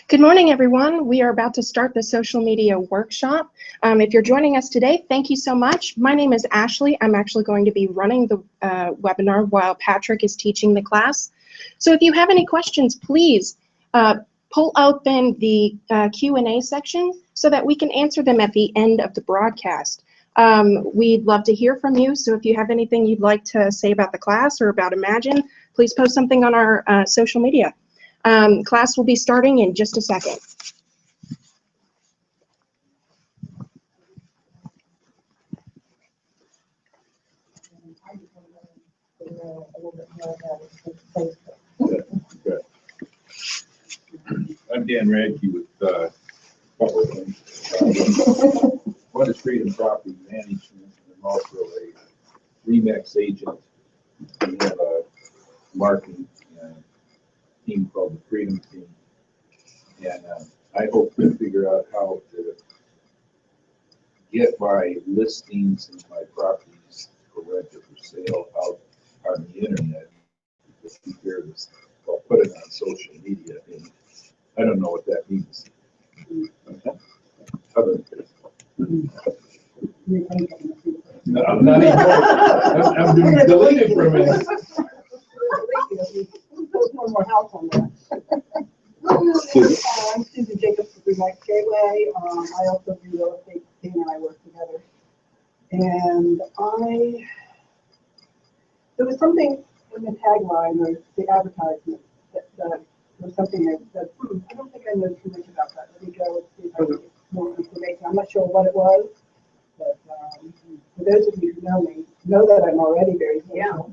Good morning, everyone. We are about to start the social media workshop. If you're joining us today, thank you so much. My name is Ashley. I'm actually going to be running the webinar while Patrick is teaching the class. So if you have any questions, please pull open the Q&A section so that we can answer them at the end of the broadcast. We'd love to hear from you, so if you have anything you'd like to say about the class or about Imagine, please post something on our social media. Class will be starting in just a second. I'm Dan Radke with a couple of things. One is Freedom Property Management, and I'm also a Remax agent. We have a marketing team called the Freedom Team, and I hope to figure out how to get my listings and my properties for rent or for sale out on the internet. I'll put it on social media, and I don't know what that means. Other than no, I'm not even. I'm being deleted from it. One more house on that. I'm Susan Jacobs with Remax Gateway. I also do real estate. Tina and I work together. And there was something in the tagline or the advertisement that was something that I don't think I know too much about that. Let me go and see if I can get more information. I'm not sure what it was, but for those of you who know me, know that I'm already very social.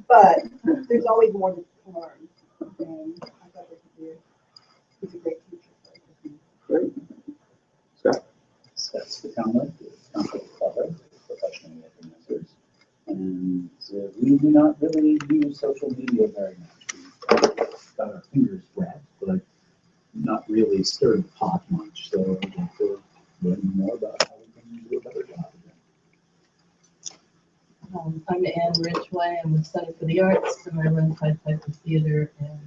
But there's always more to learn, and I thought he's a great teacher. Great. Scott? Scott's the town professional organizers. And we do not really use social media very much. We've got our fingers wet, but not really stirred the pot much. So I'd like to learn more about how we can do a better job of it. I'm Anne Ridgway. I'm with Center for the Arts, and I run Pied Piper Theater and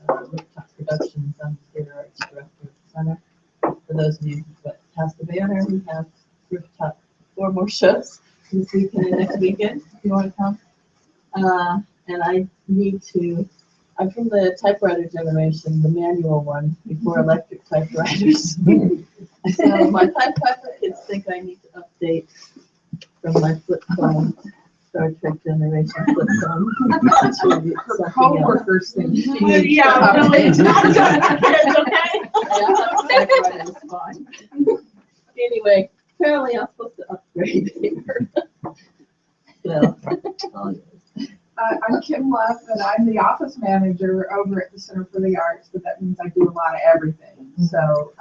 Rooftop Productions. I'm the theater arts director at the center. For those of you who passed the banner, we have Rooftop 4 more shows this weekend and next weekend if you want to come. And I'm from the typewriter generation, the manual one, before electric typewriters. So my Pied Piper kids think I need to update from my flip phone, Star Trek generation flip phone. Her co-workers think she needs Yeah, to really, update. it's not done. It's okay. Yeah, typewriter is fine. Anyway, apparently I'm supposed to upgrade here. So, I'm Kim Luff, and I'm the office manager over at the Center for the Arts, but that means I do a lot of everything. So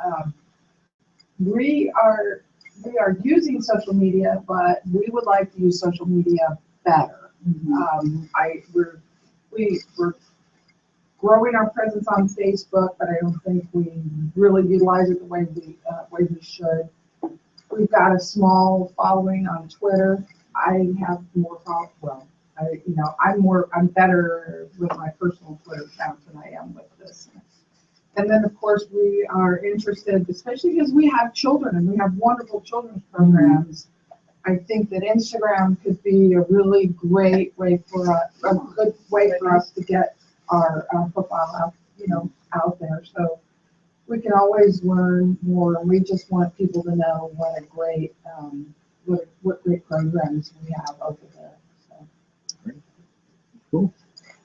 we are using social media, but we would like to use social media better. We're growing our presence on Facebook, but I don't think we really utilize it the way we should. We've got a small following on Twitter. I have more followers. I'm better with my personal Twitter account than I am with this. And then, of course, we are interested, especially because we have children and we have wonderful children's programs. I think that Instagram could be a really great way a good way for us to get our profile out there. So we can always learn more, and we just want people to know what a great what great programs we have over there. So. Cool.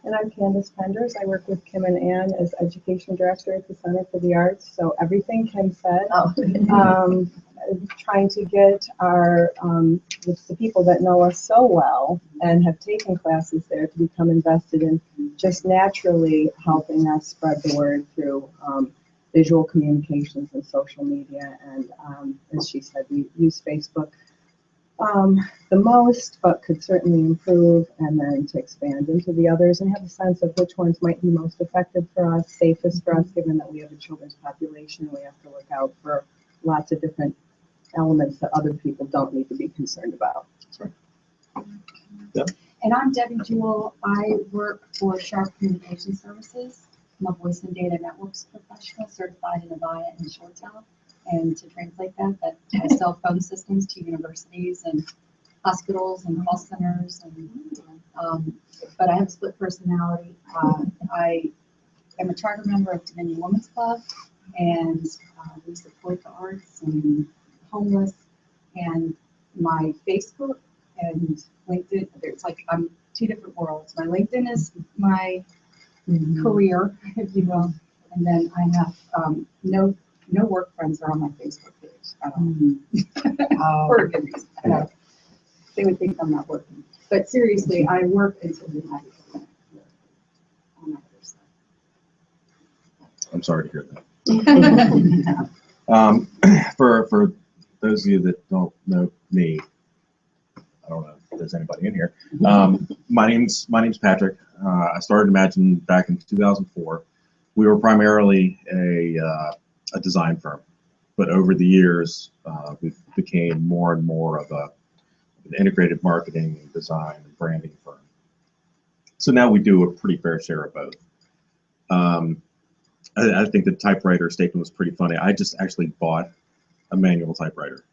And I'm Candace Penders. I work with Kim and Ann as Education Director at the Center for the Arts. So everything Kim said, trying to get the people that know us so well and have taken classes there to become invested in just naturally helping us spread the word through visual communications and social media. And as she said, we use Facebook the most, but could certainly improve, and then to expand into the others and have a sense of which ones might be most effective for us, safest for us, given that we have a children's population and we have to look out for lots of different elements that other people don't need to be concerned about. That's right. Yeah. And I'm Debbie Jewell. I work for Sharp Communication Services. I'm a voice and data networks professional certified in Avaya and ShoreTel. And to translate that I sell phone systems to universities and hospitals and call centers. And but I have a split personality. I am a charter member of Dominion Women's Club, and we support the arts and homeless. And my Facebook and LinkedIn, it's like I'm two different worlds. My LinkedIn is my career, if you will, and then I have no work friends are on my Facebook page. For a good reason. They would think I'm not working, but seriously, I work until midnight on my other side. I'm sorry to hear that. For those of you that don't know me, I don't know if there's anybody in here. My name's Patrick. I started Imagine back in 2004. We were primarily a design firm, but over the years we became more and more of an integrated marketing and design and branding firm. So now we do a pretty fair share of both. I think the typewriter statement was pretty funny. I just actually bought a manual typewriter.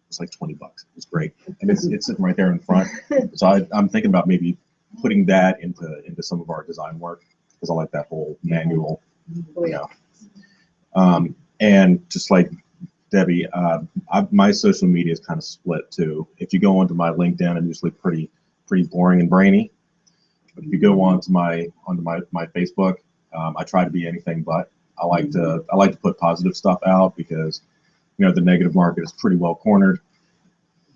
It's like 20 bucks. It was great, and it's sitting right there in front. So I'm thinking about maybe putting that into some of our design work, because I like that whole manual, you know. And just like Debbie, my social media is kind of split too. If you go onto my LinkedIn, I'm usually pretty boring and brainy. But if you go onto my Facebook, I try to be anything but. I like to put positive stuff out, because you know the negative market is pretty well cornered.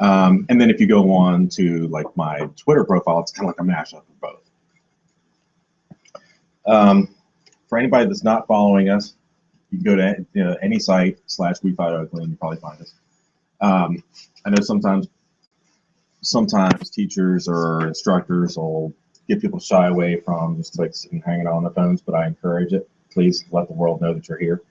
And then if you go on to like my Twitter profile, it's kind of like a mashup of both. For anybody that's not following us, you can go to any site /WeFightOakland, and you probably find us. I know sometimes teachers or instructors will get people to shy away from just like sitting hanging out on their phones, but I encourage it. Please let the world know that you're here.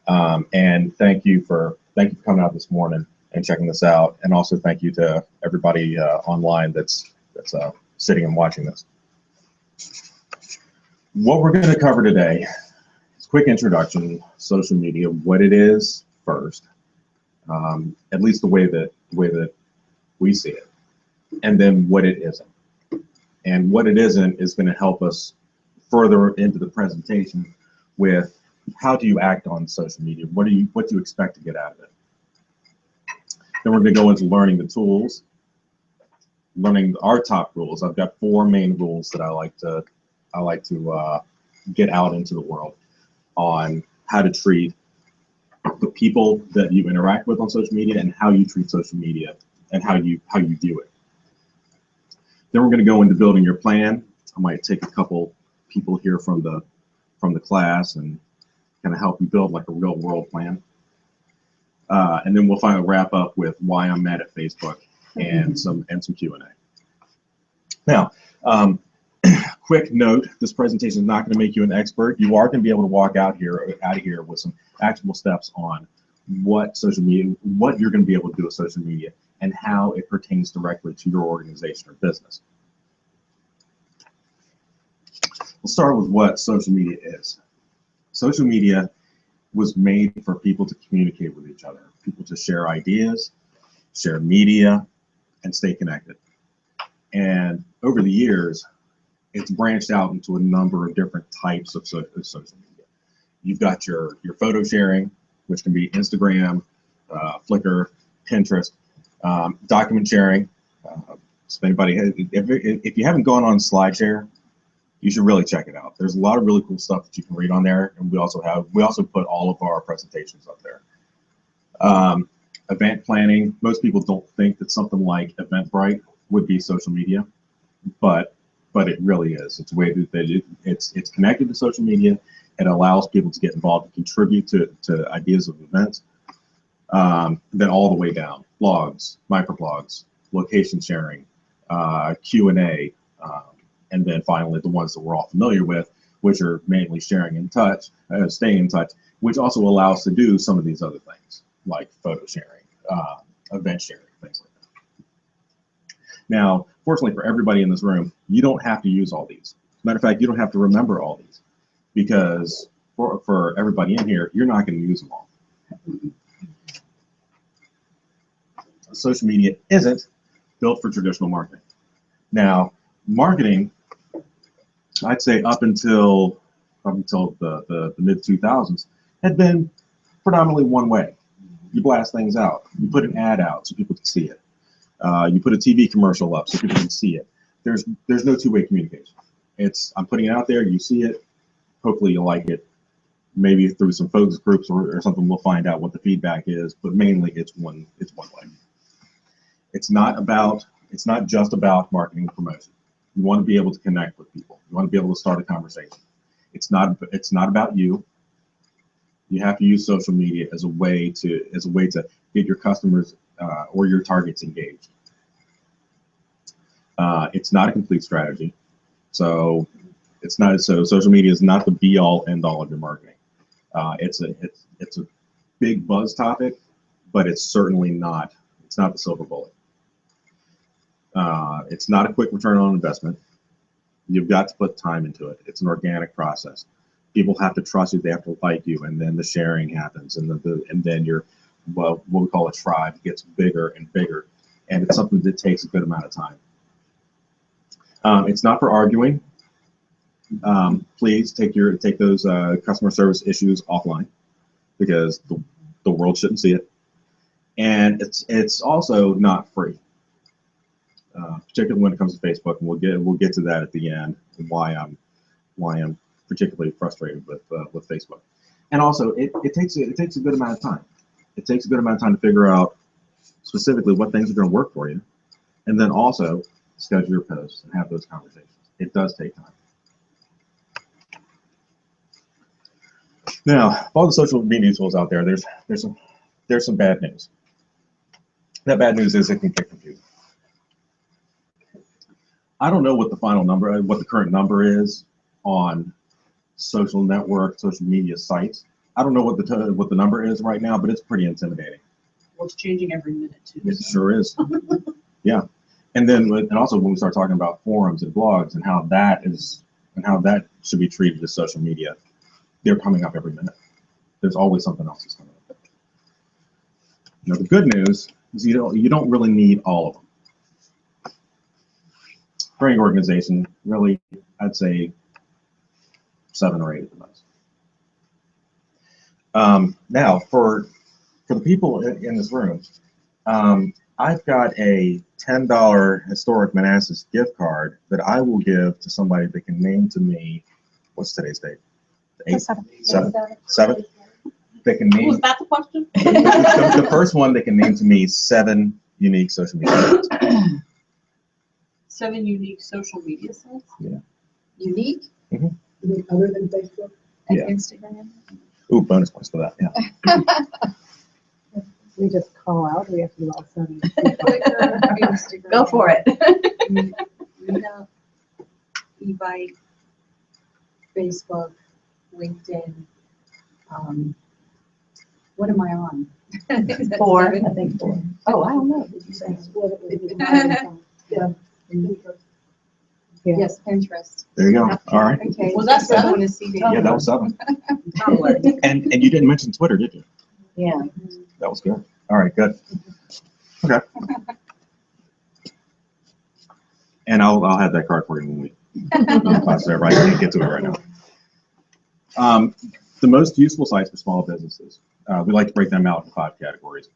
And thank you for coming out this morning and checking this out. And also thank you to everybody online that's sitting and watching this. What we're going to cover today is a quick introduction, social media, what it is first, at least the way that we see it, and then what it isn't. And what it isn't is going to help us further into the presentation with how do you act on social media? What do you expect to get out of it? Then we're going to go into learning the tools, learning our top rules. I've got 4 main rules that I like to get out into the world on how to treat the people that you interact with on social media, and how you treat social media and how you view it. Then we're going to go into building your plan. I might take a couple people here from the class and kind of help you build like a real world plan. And then we'll finally wrap up with why I'm mad at Facebook and some Q&A. Now, quick note: this presentation is not going to make you an expert. You are going to be able to walk out of here with some actionable steps on what social media, what you're going to be able to do with social media, and how it pertains directly to your organization or business. We'll start with what social media is. Social media was made for people to communicate with each other, people to share ideas, share media, and stay connected. And over the years, it's branched out into a number of different types of social media. You've got your photo sharing, which can be Instagram, Flickr, Pinterest, document sharing. So if you haven't gone on SlideShare, you should really check it out. There's a lot of really cool stuff that you can read on there, and we also put all of our presentations up there. Event planning. Most people don't think that something like Eventbrite would be social media, but it really is. It's a way that it's connected to social media. It allows people to get involved and contribute to ideas of events. Then all the way down, blogs, microblogs, location sharing, Q&A, and then finally the ones that we're all familiar with, which are mainly sharing in touch, staying in touch, which also allows to do some of these other things like photo sharing, event sharing, things like that. Now, fortunately for everybody in this room, you don't have to use all these. As a matter of fact, you don't have to remember all these. because for everybody in here, you're not going to use them all. Social media isn't built for traditional marketing. Now, marketing, I'd say up until the mid 2000s, had been predominantly one way. You blast things out. You put an ad out so people can see it. You put a TV commercial up so people can see it. There's no two-way communication. It's I'm putting it out there, you see it, hopefully you like it. Maybe through some focus groups or something, we'll find out what the feedback is, but mainly it's one way. It's not just about marketing and promotion. You want to be able to connect with people. You want to be able to start a conversation. It's not about you. You have to use social media as a way to get your customers or your targets engaged. It's not a complete strategy. So social media is not the be all end all of your marketing. It's a big buzz topic, but it's certainly not the silver bullet. It's not a quick return on investment. You've got to put time into it. It's an organic process. People have to trust you. They have to like you, and then the sharing happens, and then your what we call a tribe gets bigger and bigger, and it's something that takes a good amount of time. It's not for arguing. Please take those customer service issues offline, because the world shouldn't see it, and it's also not free. Particularly when it comes to Facebook, and we'll get to that at the end, and why I'm particularly frustrated with Facebook. And also, it takes a good amount of time. It takes a good amount of time to figure out specifically what things are going to work for you, and then also schedule your posts and have those conversations. It does take time. Now, all the social media tools out there, there's some bad news. That bad news is it can get confusing. I don't know what the current number is on social media sites. I don't know what the number is right now, but it's pretty intimidating. Well, it's changing every minute too. It sure is. Yeah, and also when we start talking about forums and blogs and how that should be treated as social media, they're coming up every minute. There's always something else that's coming up. Now the good news is you don't really need all of them. For any organization, really, I'd say 7 or 8 at the most. Now, for the people in this room, I've got a $10 Historic Manassas gift card that I will give to somebody that can name to me, what's today's date? The 8th? 7? That can name. Was that the question? The first one that can name to me 7 unique social media sites. 7 unique social media sites? Yeah. Unique? Anything other than Facebook? And Yeah. Instagram? Ooh, bonus points for that, yeah. We just call out, we have to do all 7. Instagram. Go for it. Meetup, e-bike, Facebook, LinkedIn. What am I on? 4. I think 4. Oh, I don't know. Did you say? Yeah. Yeah. Yes, Pinterest. There you go. All right. Okay. Was that 7? Want to see the- Yeah, that was 7. Tumblr. And you didn't mention Twitter, did you? Yeah. That was good. All right, good. Okay. And I'll have that card for you when we class there. Right, I can't get to it right now. The most useful sites for small businesses. We like to break them out in 5 categories.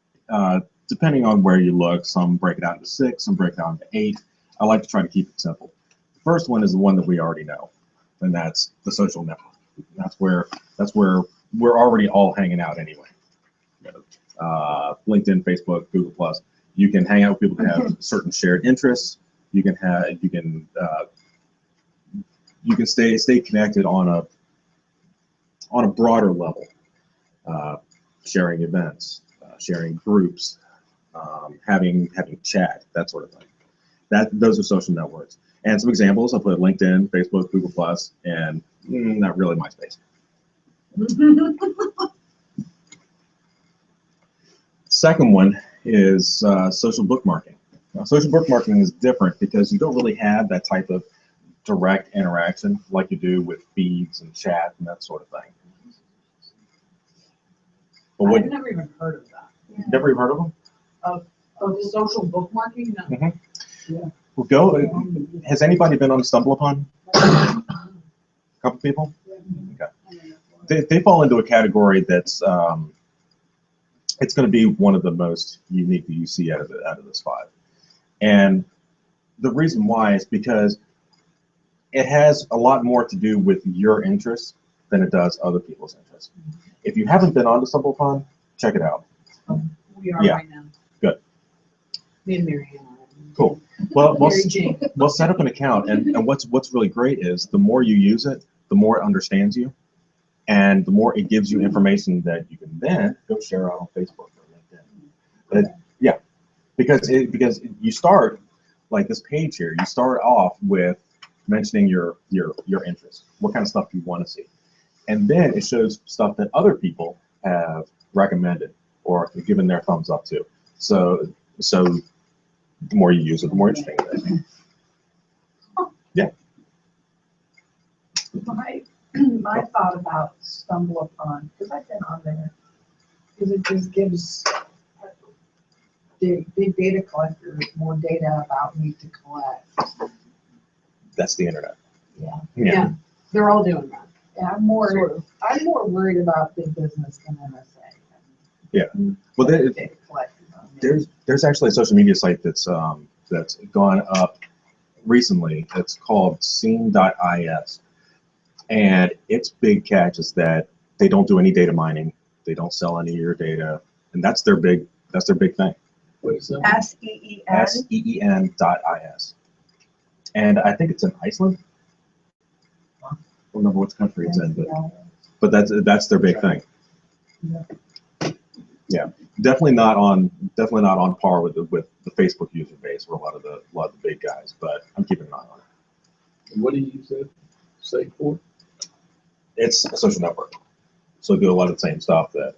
Depending on where you look, some break it out into 6, some break it out into 8. I like to try to keep it simple. The first one is the one that we already know, and that's the social network. That's where we're already all hanging out anyway. LinkedIn, Facebook, Google+. You can hang out with people that have certain shared interests. You can stay connected on a broader level, sharing events, sharing groups, having chat, that sort of thing. Those are social networks. And some examples, I'll put LinkedIn, Facebook, Google+, and not really MySpace. Second one is social bookmarking. Now, social bookmarking is different because you don't really have that type of direct interaction like you do with feeds and chat and that sort of thing. But what, I've never even heard of that. never even heard of them? Of social bookmarking? No. Mhm. Yeah. Well, go. Has anybody been on StumbleUpon? A couple people. Okay. They fall into a category that's it's going to be one of the most unique that you see out of this 5. And the reason why is because it has a lot more to do with your interests than it does other people's interests. If you haven't been on to StumbleUpon, check it out. We are Yeah. right now. Good. Me and Mary Ann. Cool. Well, Mary Jane. we'll set up an account, and what's really great is the more you use it, the more it understands you, and the more it gives you information that you can then go share out on Facebook or LinkedIn. But yeah, because you start like this page here. You start off with mentioning your interests, what kind of stuff you want to see, and then it shows stuff that other people have recommended or given their thumbs up to. So the more you use it, the more interesting it is. Yeah. My thought about StumbleUpon, because I've been on there, is it just gives big data collectors more data about me to collect. That's the internet. Yeah. Yeah. They're all doing that. Yeah, I'm more worried about big business than MSA. Yeah. Well, Data collectors on there. there's actually a social media site that's gone up recently. It's called scene.is, and its big catch is that they don't do any data mining. They don't sell any of your data, and that's their big thing. What is that? SEEN. SEEN.is, and I think it's in Iceland. I don't remember which country it's in, but that's their big thing. Yeah, definitely not on par with the Facebook user base or a lot of the big guys, but I'm keeping an eye on it. And what do you use that site for? It's a social network, so do a lot of the same stuff that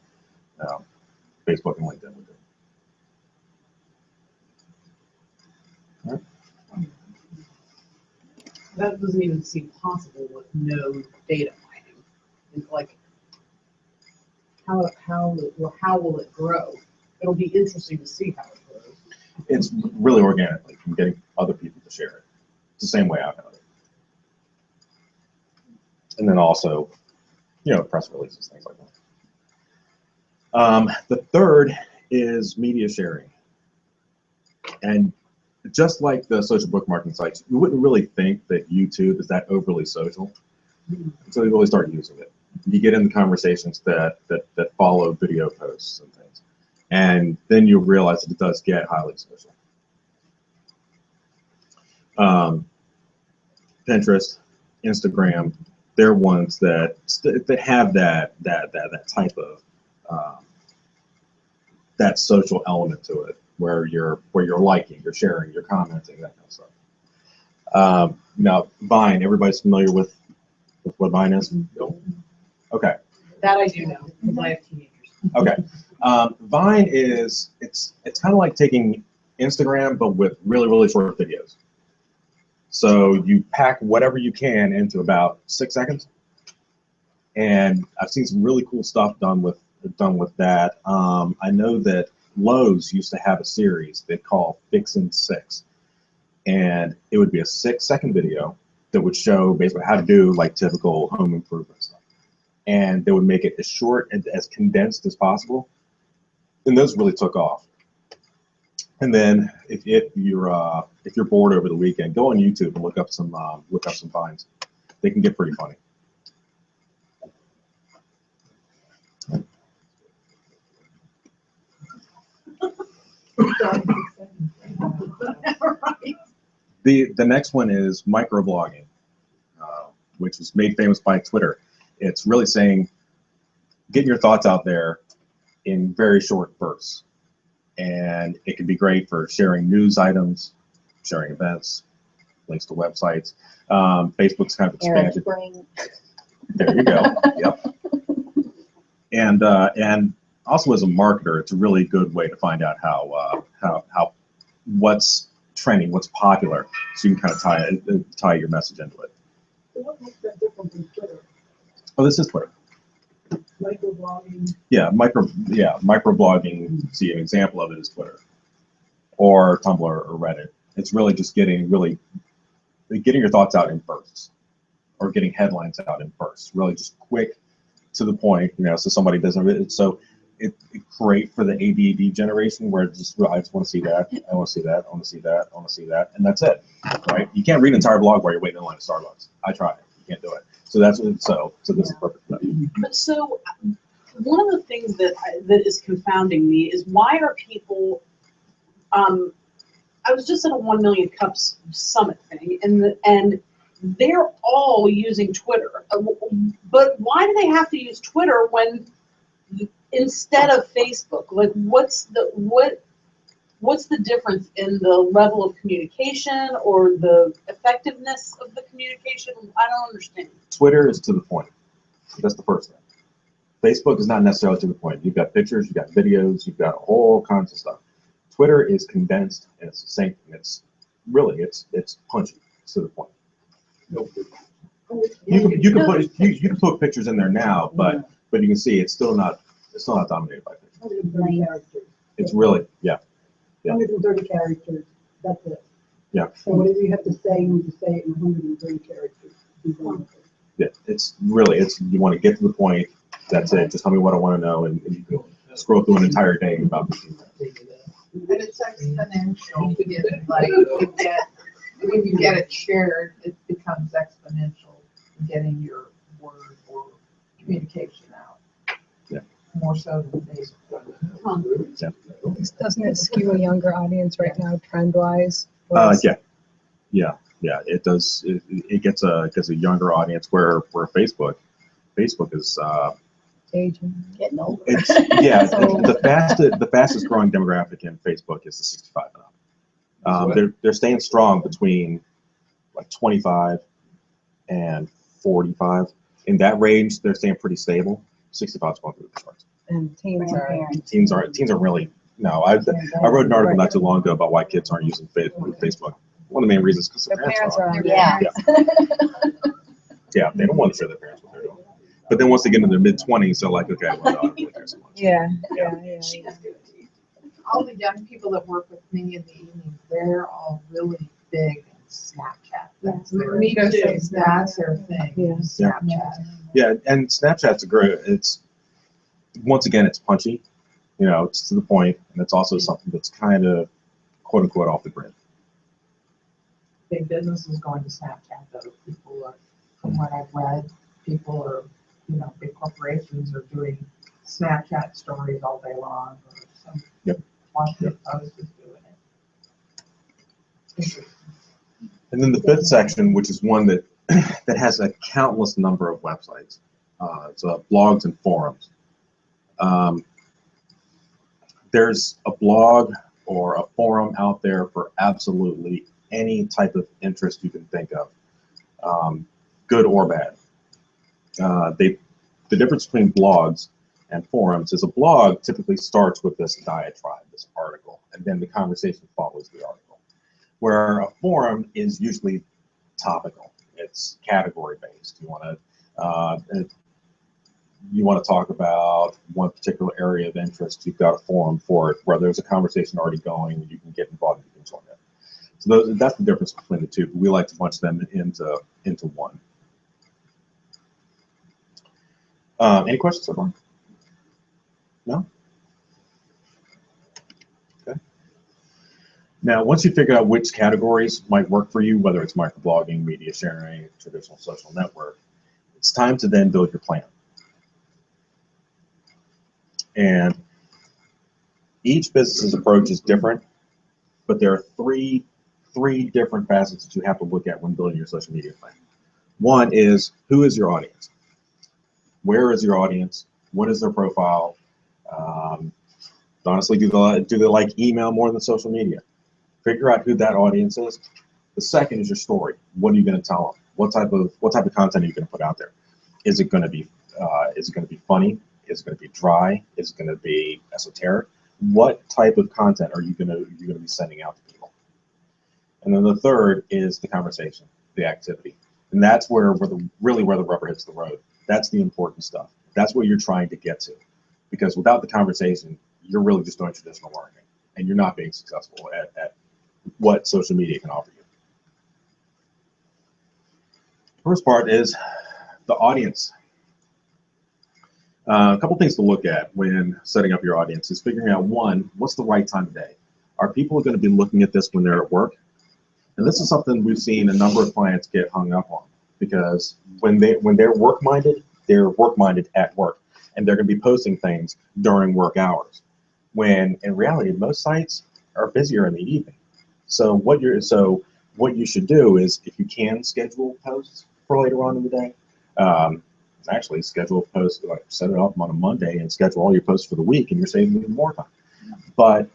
Facebook and LinkedIn would do. All right. That doesn't even seem possible with no data mining. It's like, how will it grow? It'll be interesting to see how it grows. It's really organically from getting other people to share it. It's the same way I've done it. And then also, press releases, things like that. The third is media sharing. And just like the social bookmarking sites, you wouldn't really think that YouTube is that overly social until you really start using it. You get into conversations that follow video posts and things. And then you realize that it does get highly social. Pinterest, Instagram, they're ones that have that type of that social element to it, where you're liking, you're sharing, you're commenting, that kind of stuff. Now, Vine, everybody's familiar with what Vine is? Okay. That I do know, because I have teenagers. Okay. Vine it's kind of like taking Instagram, but with really, really short videos. So you pack whatever you can into about 6 seconds. And I've seen some really cool stuff done with that. I know that Lowe's used to have a series they call Fixin' 6. And it would be a 6-second video that would show basically how to do like typical home improvement stuff. And they would make it as short and as condensed as possible. And those really took off. And then if you're bored over the weekend, go on YouTube and look up some Vines. They can get pretty funny. The next one is microblogging, which was made famous by Twitter. It's really saying, getting your thoughts out there in very short bursts. And it can be great for sharing news items, sharing events, links to websites. Facebook's kind of expanded. There you go. Yep. And also as a marketer, it's a really good way to find out how what's trending, what's popular, so you can kind of tie your message into it. So what makes that different than Twitter? Oh, this is Twitter. Microblogging? Microblogging. See, an example of it is Twitter, or Tumblr, or Reddit. It's really just getting your thoughts out in bursts, or getting headlines out in bursts. Really, just quick, to the point. So somebody doesn't. So it's great for the ADD generation, where it's just I just want to see that, I want to see that, I want to see that, I want to see that, and that's it. Right? You can't read an entire blog while you're waiting in line at Starbucks. I tried. You can't do it. So that's what. So this is perfect for that. But so one of the things that is confounding me is why are people? I was just at a 1 Million Cups Summit thing, and they're all using Twitter. But why do they have to use Twitter when instead of Facebook? Like, what's the difference in the level of communication or the effectiveness of the communication? I don't understand. Twitter is to the point. That's the first thing. Facebook is not necessarily to the point. You've got pictures, you've got videos, you've got all kinds of stuff. Twitter is condensed and it's succinct and it's punchy. It's to the point. You can put pictures in there now, but you can see it's still not dominated by pictures. 130 characters. It's really 130 characters. That's it. Yeah. So whatever you have to say, you need to say it in 130 characters. Be done with it. Yeah, it's you want to get to the point. That's it. Just tell me what I want to know, and you can scroll through an entire day about this. And it's exponential. When you get it shared, it becomes exponential, getting your word or communication out. Yeah. More so than Facebook. Doesn't it skew a younger audience right now, trend-wise? Yeah. It does. It gets a younger audience where Facebook is Aging. Getting older. it's the fastest growing demographic in Facebook is the 65 and up. They're staying strong between like 25 and 45. In that range, they're staying pretty stable. 65 is going through the charts. And teens are really no. I wrote an article not too long ago about why kids aren't using Facebook. One of the main reasons is because their parents are on. Yeah, they don't want to show their parents what they're doing. But then once they get into their mid-20s, they're like, okay, well, no, I don't really care so much. Yeah. All the young people that work with me in the evenings, they're all really big in Snapchat. That's their thing. Yeah. Snapchat. Yeah, and Snapchat's it's once again, it's punchy. It's to the point, and it's also something that's kind of quote unquote off the grid. Big business is going to Snapchat, though. People are, from what I've read, people are, big corporations are doing Snapchat stories all day long, or some Washington Post is doing it. And then the fifth section, which is one that has a countless number of websites, so blogs and forums. There's a blog or a forum out there for absolutely any type of interest you can think of, good or bad. The difference between blogs and forums is a blog typically starts with this diatribe, this article, and then the conversation follows the article. Where a forum is usually topical. It's category based. You want to talk about one particular area of interest. You've got a forum for it where there's a conversation already going, and you can get involved. You can join it. So that's the difference between the two. But we like to bunch them into one. Any questions so far? No? Okay. Now, once you figure out which categories might work for you, whether it's microblogging, media sharing, traditional social network, it's time to then build your plan. And each business's approach is different, but there are three different facets that you have to look at when building your social media plan. One is, who is your audience? Where is your audience? What is their profile? Honestly, do they like email more than social media? Figure out who that audience is. The second is your story. What are you going to tell them? What type of content are you going to put out there? Is it going to be funny? Is it going to be dry? Is it going to be esoteric? What type of content are you going to be sending out to people? And then the third is the conversation, the activity. And that's where really where the rubber hits the road. That's the important stuff. That's what you're trying to get to. Because without the conversation, you're really just doing traditional marketing, and you're not being successful at what social media can offer you. First part is the audience. A couple things to look at when setting up your audience is figuring out, one, what's the right time of day? Are people going to be looking at this when they're at work? And this is something we've seen a number of clients get hung up on, because when they're work-minded at work, and they're going to be posting things during work hours, when in reality most sites are busier in the evening. So what you should do is, if you can schedule posts for later on in the day, actually schedule posts, like set it up on a Monday and schedule all your posts for the week, and you're saving even more time. But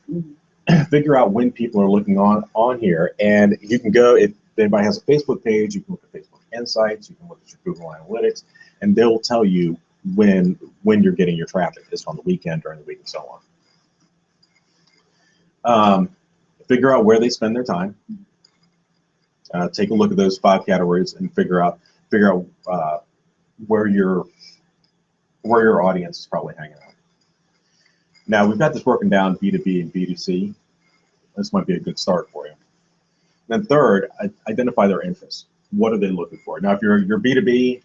figure out when people are looking on here, and you can go, if anybody has a Facebook page, you can look at Facebook Insights, you can look at your Google Analytics, and they'll tell you when you're getting your traffic. Is on the weekend, during the week, and so on. Figure out where they spend their time. Take a look at those 5 categories and figure out where your audience is probably hanging out. Now we've got this broken down B2B and B2C. This might be a good start for you. Then third, identify their interests. What are they looking for? Now, if you're B2B,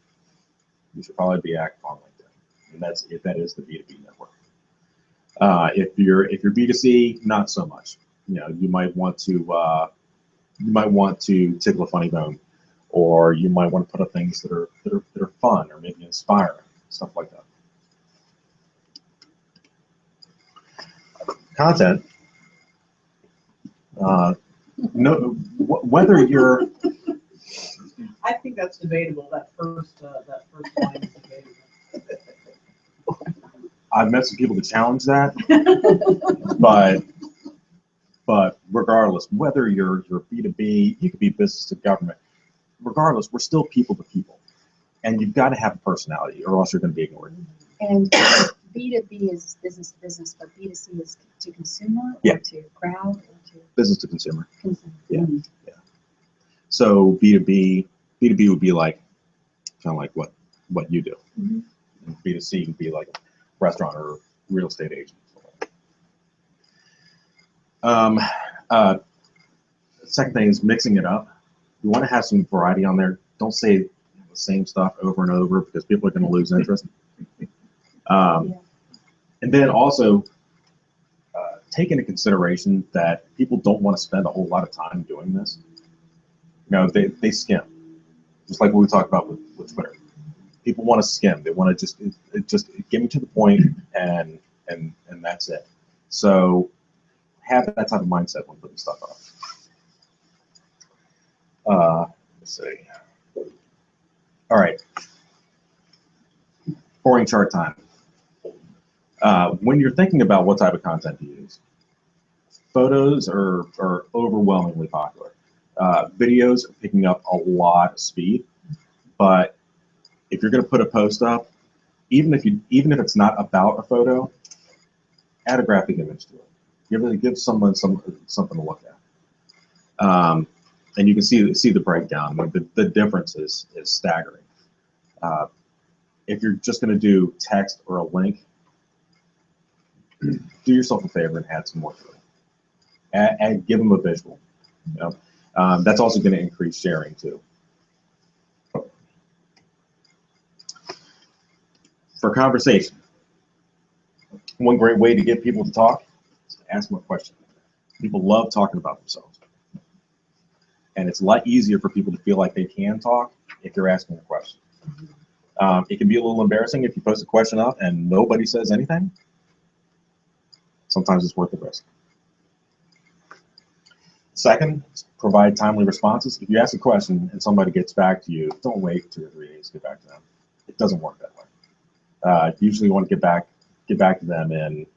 you should probably be active on LinkedIn, and that is the B2B network. If you're B2C, not so much. You might want to tickle a funny bone, or you might want to put up things that are fun or maybe inspiring, stuff like that. Content. Whether you're. I think that's debatable. That first line is debatable. I've met some people to challenge that, but regardless, whether you're B2B, you could be business to government. Regardless, we're still people to people, and you've got to have a personality, or else you're going to be ignored. And B2B is business to business, but B2C is to consumer, or to crowd, or to business to consumer. consumer. Yeah. So B2B would be like kind of like what you do. Mm-hmm. And B2C would be like a restaurant or real estate agent. Second thing is mixing it up. You want to have some variety on there. Don't say the same stuff over and over, because people are going to lose interest. And then also take into consideration that people don't want to spend a whole lot of time doing this. They skim, just like what we talked about with Twitter. People want to skim. They want to just get me to the point, and that's it. So have that type of mindset when putting stuff up. Let's see. All right. Boring chart time. When you're thinking about what type of content to use, photos are overwhelmingly popular. Videos are picking up a lot of speed, but if you're going to put a post up, even if it's not about a photo, add a graphic image to it. Give someone something to look at. And you can see the breakdown. The difference is staggering. If you're just going to do text or a link, do yourself a favor and add some more to it. And give them a visual. That's also going to increase sharing too. For conversation, one great way to get people to talk is to ask them a question. People love talking about themselves. And it's a lot easier for people to feel like they can talk if you're asking a question. It can be a little embarrassing if you post a question up and nobody says anything. Sometimes it's worth the risk. Second, provide timely responses. If you ask a question and somebody gets back to you, don't wait 2 or 3 days to get back to them. It doesn't work that way. Usually you want to get back to them in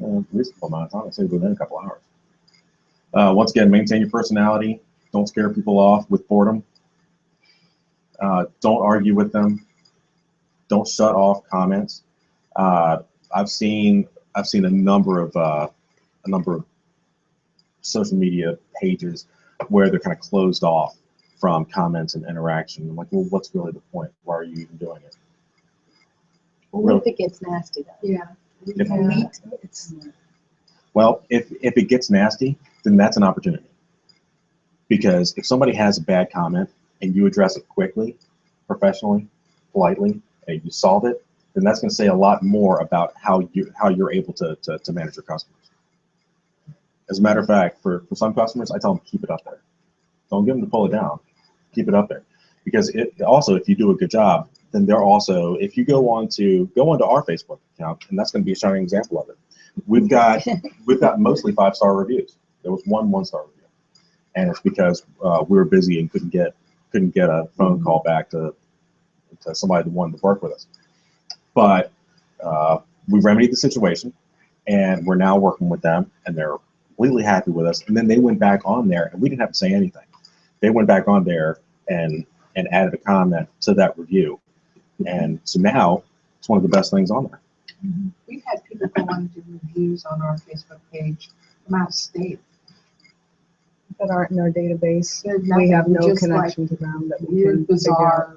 a reasonable amount of time. I'd say within a couple hours. Once again, maintain your personality. Don't scare people off with boredom. Don't argue with them. Don't shut off comments. I've seen a number of social media pages where they're kind of closed off from comments and interaction. I'm like, well, what's really the point? Why are you even doing it? What if it gets nasty though? Yeah. Well, if it gets nasty, then that's an opportunity. Because if somebody has a bad comment and you address it quickly, professionally, politely, and you solve it, then that's going to say a lot more about how you're able to manage your customers. As a matter of fact, for some customers, I tell them keep it up there. Don't get them to pull it down. Keep it up there, because it also, if you do a good job, then they're also, if you go onto our Facebook account, and that's going to be a shining example of it. We've got mostly 5-star reviews. There was one 1-star review, and it's because we were busy and couldn't get a phone call back to somebody that wanted to work with us. But we remedied the situation, and we're now working with them, and they're completely happy with us. And then they went back on there, and we didn't have to say anything. They went back on there and added a comment to that review, and so now it's one of the best things on there. We've had people go on to reviews on our Facebook page from out of state. That aren't in our database. They're We have no just like connection to them that we Weird, can figure out. bizarre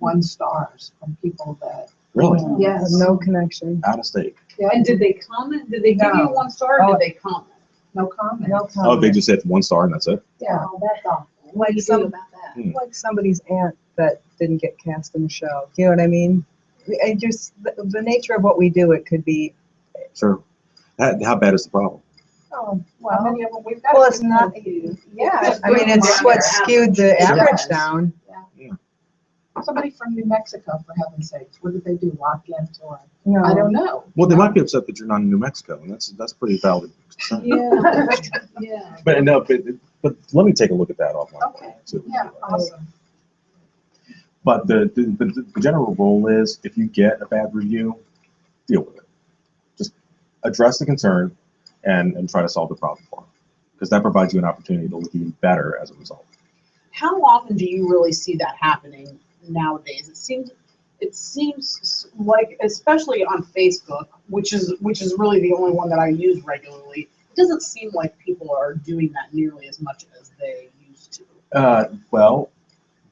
1-stars from people that. Really, Yes. No connection. out of state. Yeah, And did they comment? Did they give you No. 1 star or did they comment? no comment. No comment. Oh, they just hit 1-star and that's it. Yeah. Oh, that's awful. What Like do you some- do about that? Like somebody's aunt that didn't get cast in the show. You know what I mean? It just, the nature of what we do, it could be, Sure. How bad is the problem? oh, How well, many of them we've got? well, it's not, Yeah. I mean, it's what skewed the Sure. average down. Somebody from New Mexico, for heaven's sakes, what did they do, lock into her? No. I don't know. Well, they might be upset that you're not in New Mexico, and that's pretty valid concern. Yeah, yeah. But no, but let me take a look at that offline. Okay. too. Yeah, awesome. But the general rule is, if you get a bad review, deal with it. Just address the concern and try to solve the problem for them, because that provides you an opportunity to look even better as a result. How often do you really see that happening nowadays? It seems like, especially on Facebook, which is really the only one that I use regularly, it doesn't seem like people are doing that nearly as much as they used to. Well,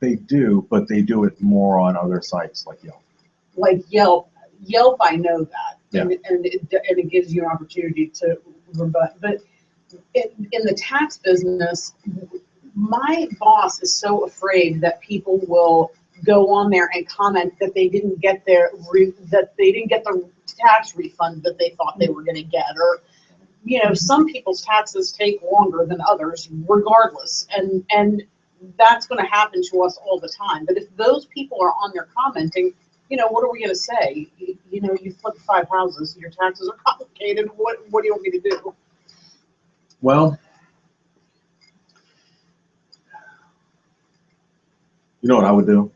they do, but they do it more on other sites like Yelp. Like Yelp, I know that, Yeah. and it gives you an opportunity to rebut. But in the tax business, my boss is so afraid that people will go on there and comment that they didn't get the tax refund that they thought they were going to get, or some people's taxes take longer than others, regardless, and that's going to happen to us all the time. But if those people are on there commenting, what are we going to say? You flipped 5 houses, your taxes are complicated. What do you want me to do? Well, you know what I would do?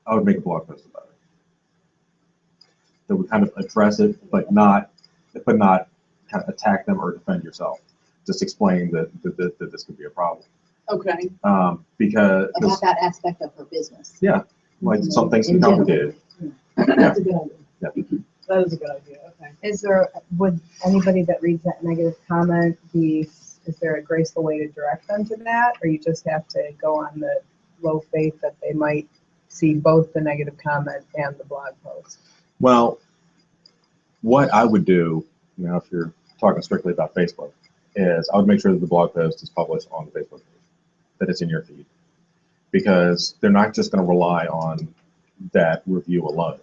I would make a blog post about it that would kind of address it, but not kind of attack them or defend yourself. Just explain that this could be a problem. Okay. Because About that aspect of her business. yeah, like some things can In general. complicated. That's a good idea. Yeah. That is a good idea. Okay. Would anybody that reads that negative comment is there a graceful way to direct them to that? Or you just have to go on the low faith that they might see both the negative comment and the blog post? Well, what I would do, if you're talking strictly about Facebook, is I would make sure that the blog post is published on the Facebook page, that it's in your feed, because they're not just going to rely on that review alone.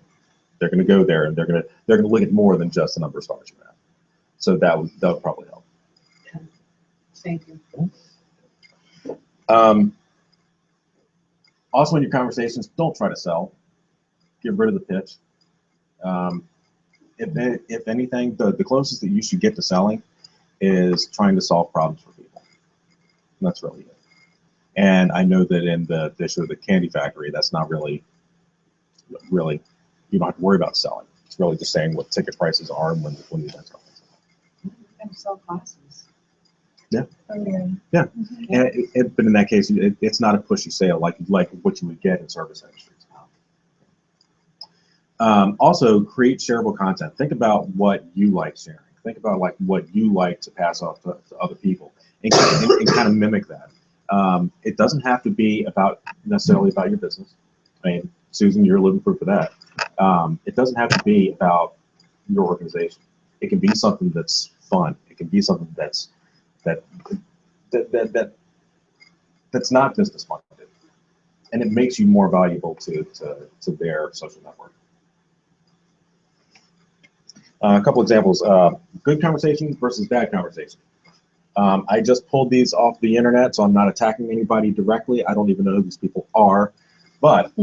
They're going to go there and they're going to look at more than just the number of stars you have. So that would probably help. Thank you. Also, in your conversations, don't try to sell. Get rid of the pitch. If anything, the closest that you should get to selling is trying to solve problems for people. And that's really it. And I know that in the show, The Candy Factory, that's not really, you don't have to worry about selling. It's really just saying what ticket prices are and when the event's going. And sell classes. Yeah. Okay. Yeah. And but in that case, it's not a pushy sale like what you would get in service industries. Also, create shareable content. Think about what you like sharing. Think about what you like to pass off to other people, and kind of mimic that. It doesn't have to be necessarily about your business. I mean, Susan, you're living proof of that. It doesn't have to be about your organization. It can be something that's fun. It can be something that's not business funded, and it makes you more valuable to their social network. A couple examples: good conversation versus bad conversation. I just pulled these off the internet, so I'm not attacking anybody directly. I don't even know who these people are, but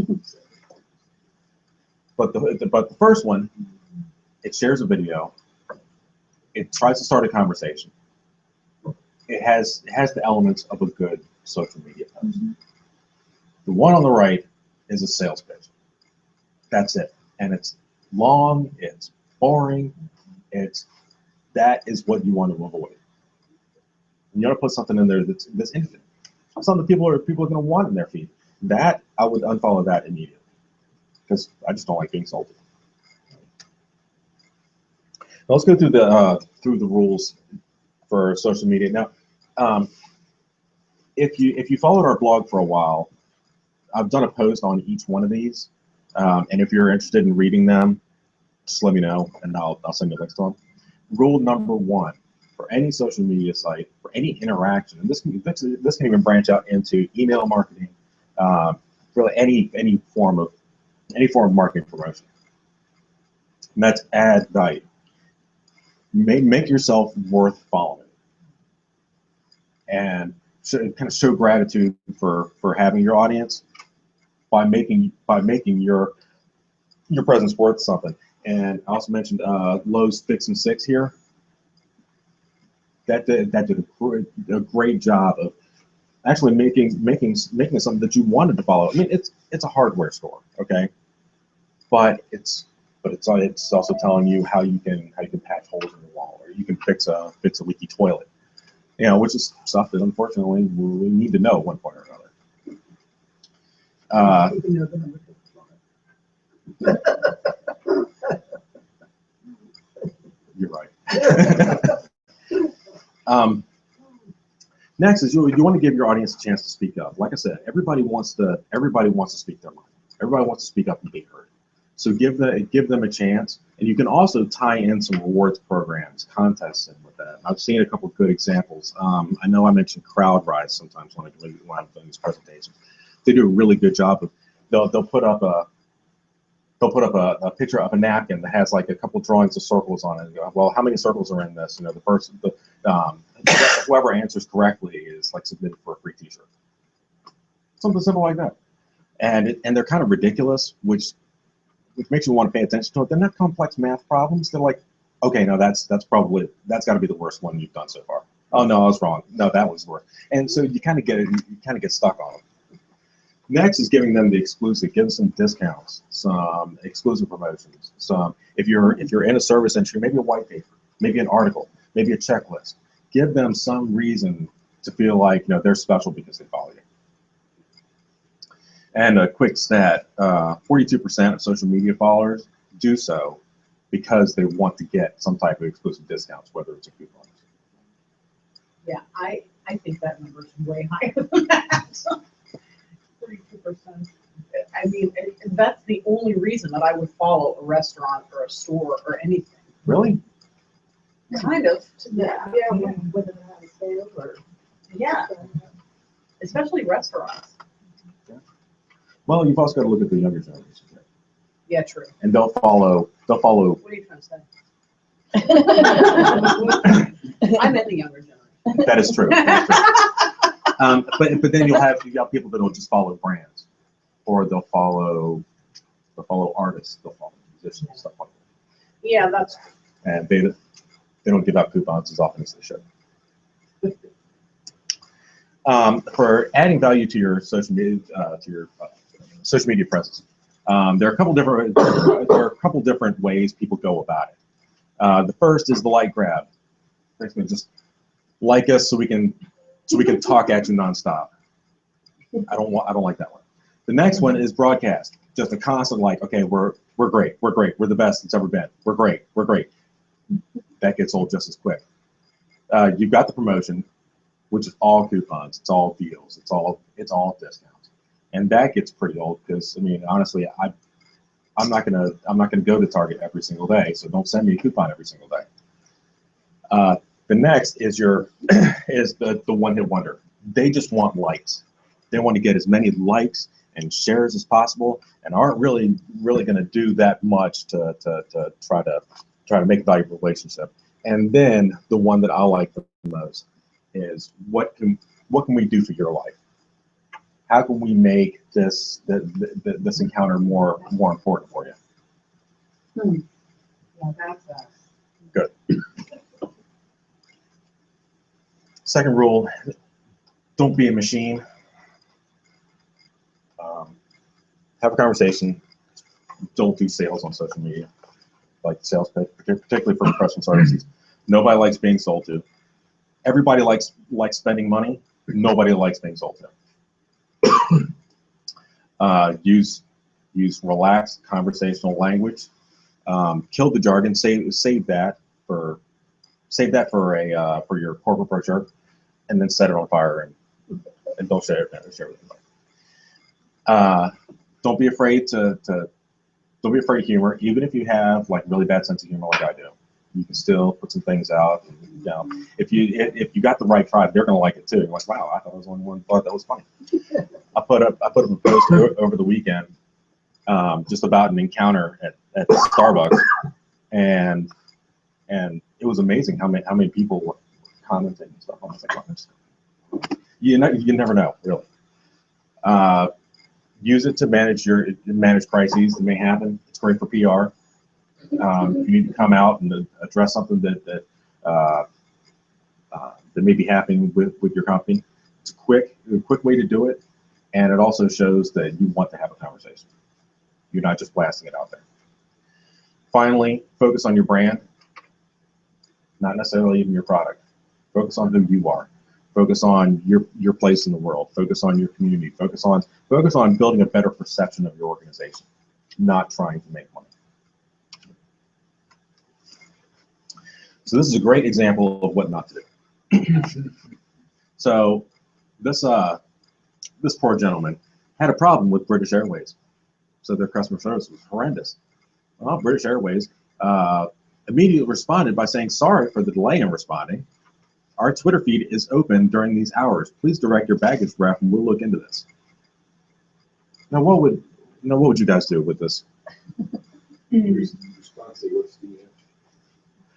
the first one, it shares a video. It tries to start a conversation. It has the elements of a good social media post. The one on the right is a sales pitch. That's it, and it's long. It's boring. That is what you want to avoid. You want to put something in there that's interesting, something people are going to want in their feed. That I would unfollow that immediately because I just don't like being salted. Now let's go through the rules for social media. Now, if you followed our blog for a while, I've done a post on each one of these, and if you're interested in reading them, just let me know and I'll send you links to them. Rule number 1. For any social media site, for any interaction, and this can even branch out into email marketing, really any form of marketing promotion. And that's add value. Make yourself worth following, and kind of show gratitude for having your audience by making your presence worth something. And I also mentioned Lowe's Fix and Six here. That did a great job of actually making something that you wanted to follow. I mean, it's a hardware store, okay, but it's also telling you how you can patch holes in the wall, or you can fix a leaky toilet, which is stuff that unfortunately we need to know at one point or another. Even though the number You're right. Next is you want to give your audience a chance to speak up. Like I said, everybody wants to speak their mind. Everybody wants to speak up and be heard. So give them a chance, and you can also tie in some rewards programs, contests in with that. I've seen a couple of good examples. I know I mentioned CrowdRise sometimes when I'm doing these presentations. They do a really good job of they'll put up a picture of a napkin that has like a couple drawings of circles on it. And go, well, how many circles are in this? Whoever answers correctly is like submitted for a free T-shirt. Something simple like that. And they're kind of ridiculous, which makes you want to pay attention to it. They're not complex math problems. They're like, okay, no, that's got to be the worst one you've done so far. Oh no, I was wrong. No, that was worse. And so you kind of get stuck on them. Next is giving them the exclusive. Give them some discounts, some exclusive promotions. If you're in a service industry, maybe a white paper, maybe an article, maybe a checklist. Give them some reason to feel like they're special because they follow you. And a quick stat: 42% of social media followers do so because they want to get some type of exclusive discounts, whether it's a coupon. Yeah, I think that number's way higher than that. 42%. I mean, that's the only reason that I would follow a restaurant or a store or anything. Really? Kind of. Yeah, whether they have a sale or. Yeah, especially restaurants. Well, you've also got to look at the younger generation. Yeah, true. And they'll follow. What are you trying to say? I'm in the younger generation. That is true. That is true. But then you'll have people that will just follow brands, or they'll follow artists, they'll follow musicians, stuff like that. Yeah, that's true. And they don't give out coupons as often as they should. For adding value to your social media presence, there are a couple different ways people go about it. The first is the like grab. Basically, just like us so we can talk at you nonstop. I don't like that one. The next one is broadcast. Just a constant like, okay, we're great, we're the best it's ever been. We're great. That gets old just as quick. You've got the promotion. which is all coupons, it's all deals, it's all discounts, and that gets pretty old because I mean honestly, I'm not gonna go to Target every single day, so don't send me a coupon every single day. The next is is the one-hit wonder. They just want likes. They want to get as many likes and shares as possible, and aren't really going to do that much to try to make a valuable relationship. And then the one that I like the most is what can we do for your life? How can we make this encounter more important for you? Yeah, that's us. Good. Second rule: don't be a machine. Have a conversation. Don't do sales on social media, like sales pitch, particularly for professional services. Nobody likes being sold to. Everybody likes spending money. Nobody likes being sold to. Use relaxed conversational language. Kill the jargon. Save that for your corporate brochure, and then set it on fire and don't share it with anybody. Don't be afraid don't be afraid of humor, even if you have like really bad sense of humor like I do. You can still put some things out. And, you know, if you got the right tribe, they're gonna like it too. You're like, wow, I thought I was the only one who thought that was funny. I put up a post over the weekend, just about an encounter at Starbucks, and it was amazing how many people were commenting and stuff. I was like, wow, you never know, really. Use it to manage crises that may happen. It's great for PR. If you need to come out and address something that may be happening with your company, it's a quick way to do it, and it also shows that you want to have a conversation. You're not just blasting it out there. Finally, focus on your brand, not necessarily even your product. Focus on who you are. Focus on your place in the world. Focus on your community. Focus on building a better perception of your organization, not trying to make money. So this is a great example of what not to do. So this poor gentleman had a problem with British Airways. So their customer service was horrendous. Well, British Airways immediately responded by saying, sorry for the delay in responding. Our Twitter feed is open during these hours. Please direct your baggage ref and we'll look into this. Now what would you guys do with this?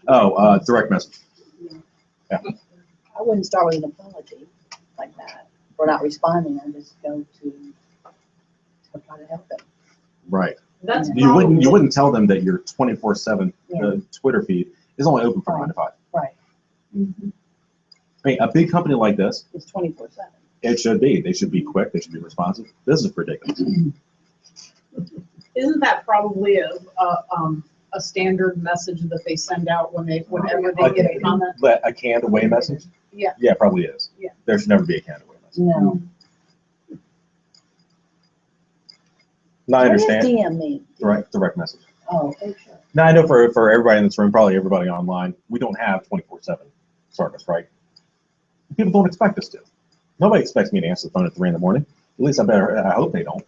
Oh, direct message. Yeah. I wouldn't start with an apology like that for not responding. I just go to try to help them. Right. That's You wouldn't tell them that your 24/7 Yeah. Twitter feed is only open for 9 to 5. Right. Mm-hmm. I mean, a big company like this, It's 24/7. it should be. They should be quick. They should be responsive. This is ridiculous. Isn't that probably a standard message that they send out whenever they get a comment? A canned away message? Yeah. Yeah, it probably is. Yeah. There should never be a canned away message. No. No, I What does understand. DM mean? Direct message. Oh, okay, sure. Now I know for everybody in this room, probably everybody online, we don't have 24/7 service, right? People don't expect us to. Nobody expects me to answer the phone at 3 in the morning. At least I hope they don't.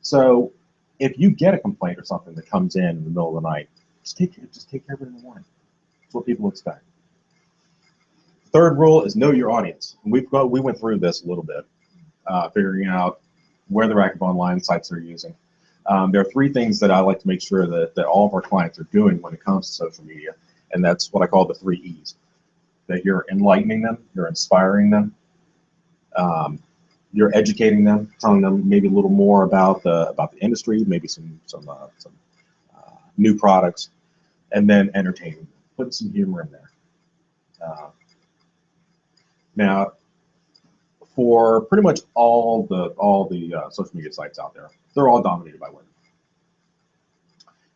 So if you get a complaint or something that comes in the middle of the night, just take care of it in the morning. That's what people expect. Third rule is know your audience. And we went through this a little bit, figuring out where they're active online, sites they're using. There are 3 things that I like to make sure that all of our clients are doing when it comes to social media, and that's what I call the 3 E's. That you're enlightening them, you're inspiring them, you're educating them, telling them maybe a little more about the industry, maybe some new products, and then entertaining them, putting some humor in there. Now, for pretty much all the social media sites out there, they're all dominated by women.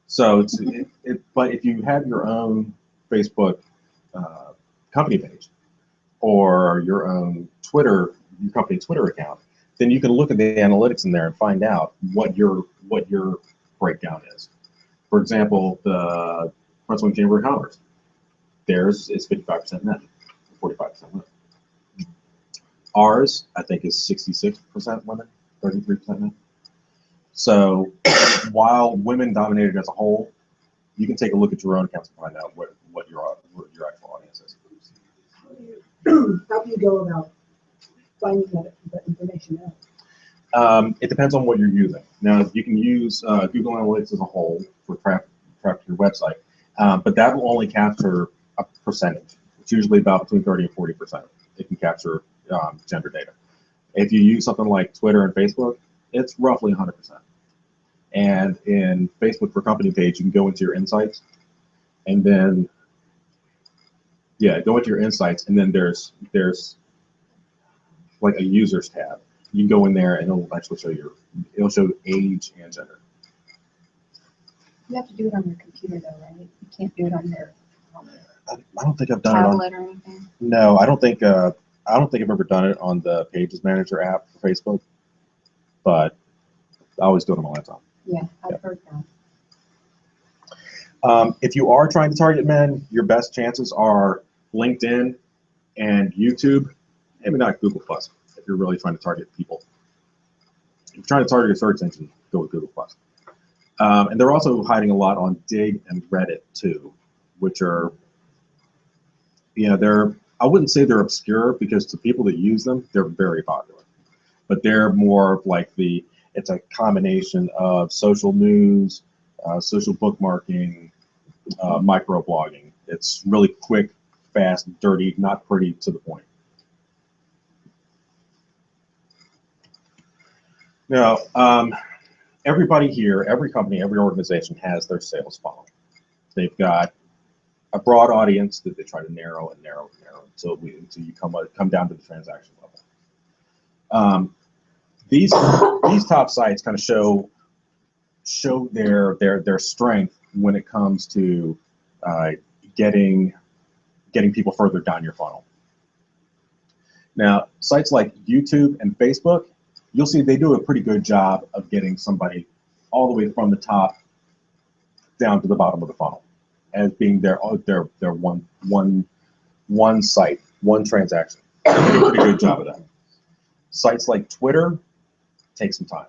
So but if you have your own Facebook company page or your own your company Twitter account, then you can look at the analytics in there and find out what your breakdown is. For example, the Prince William Chamber of Commerce, theirs is 55% men, 45% women. Ours, I think, is 66% women, 33% men. So while women dominated as a whole, you can take a look at your own accounts and find out what your actual audience is. How do you go about finding that information out? It depends on what you're using. Now, you can use Google Analytics as a whole for traffic to your website, but that will only capture a percentage. It's usually about between 30 and 40%. It can capture gender data. If you use something like Twitter and Facebook, it's roughly 100%. And in Facebook for Company page, you can go into your insights, and then go into your insights, and then there's like a users tab. You can go in there, and it'll actually it'll show age and gender. You have to do it on your computer though, right? You can't do it on your I don't think I've done it on. tablet or anything. No, I don't think I've ever done it on the Pages Manager app for Facebook, but I always do it on my laptop. Yeah, I've heard that. If you are trying to target men, your best chances are LinkedIn and YouTube, maybe not Google Plus. If you're really trying to target people, if you're trying to target a search engine, go with Google Plus. And they're also hiding a lot on Dig and Reddit too, which are, I wouldn't say they're obscure, because to people that use them, they're very popular. But they're more like it's a combination of social news, social bookmarking, microblogging. It's really quick, fast, dirty, not pretty, to the point. Now, everybody here, every company, every organization has their sales funnel. They've got a broad audience that they try to narrow and narrow and narrow until you come down to the transaction level. These top sites kind of show their strength when it comes to getting people further down your funnel. Now, sites like YouTube and Facebook, you'll see they do a pretty good job of getting somebody all the way from the top down to the bottom of the funnel as being their one site, one transaction. They do a pretty good job of that. Sites like Twitter take some time.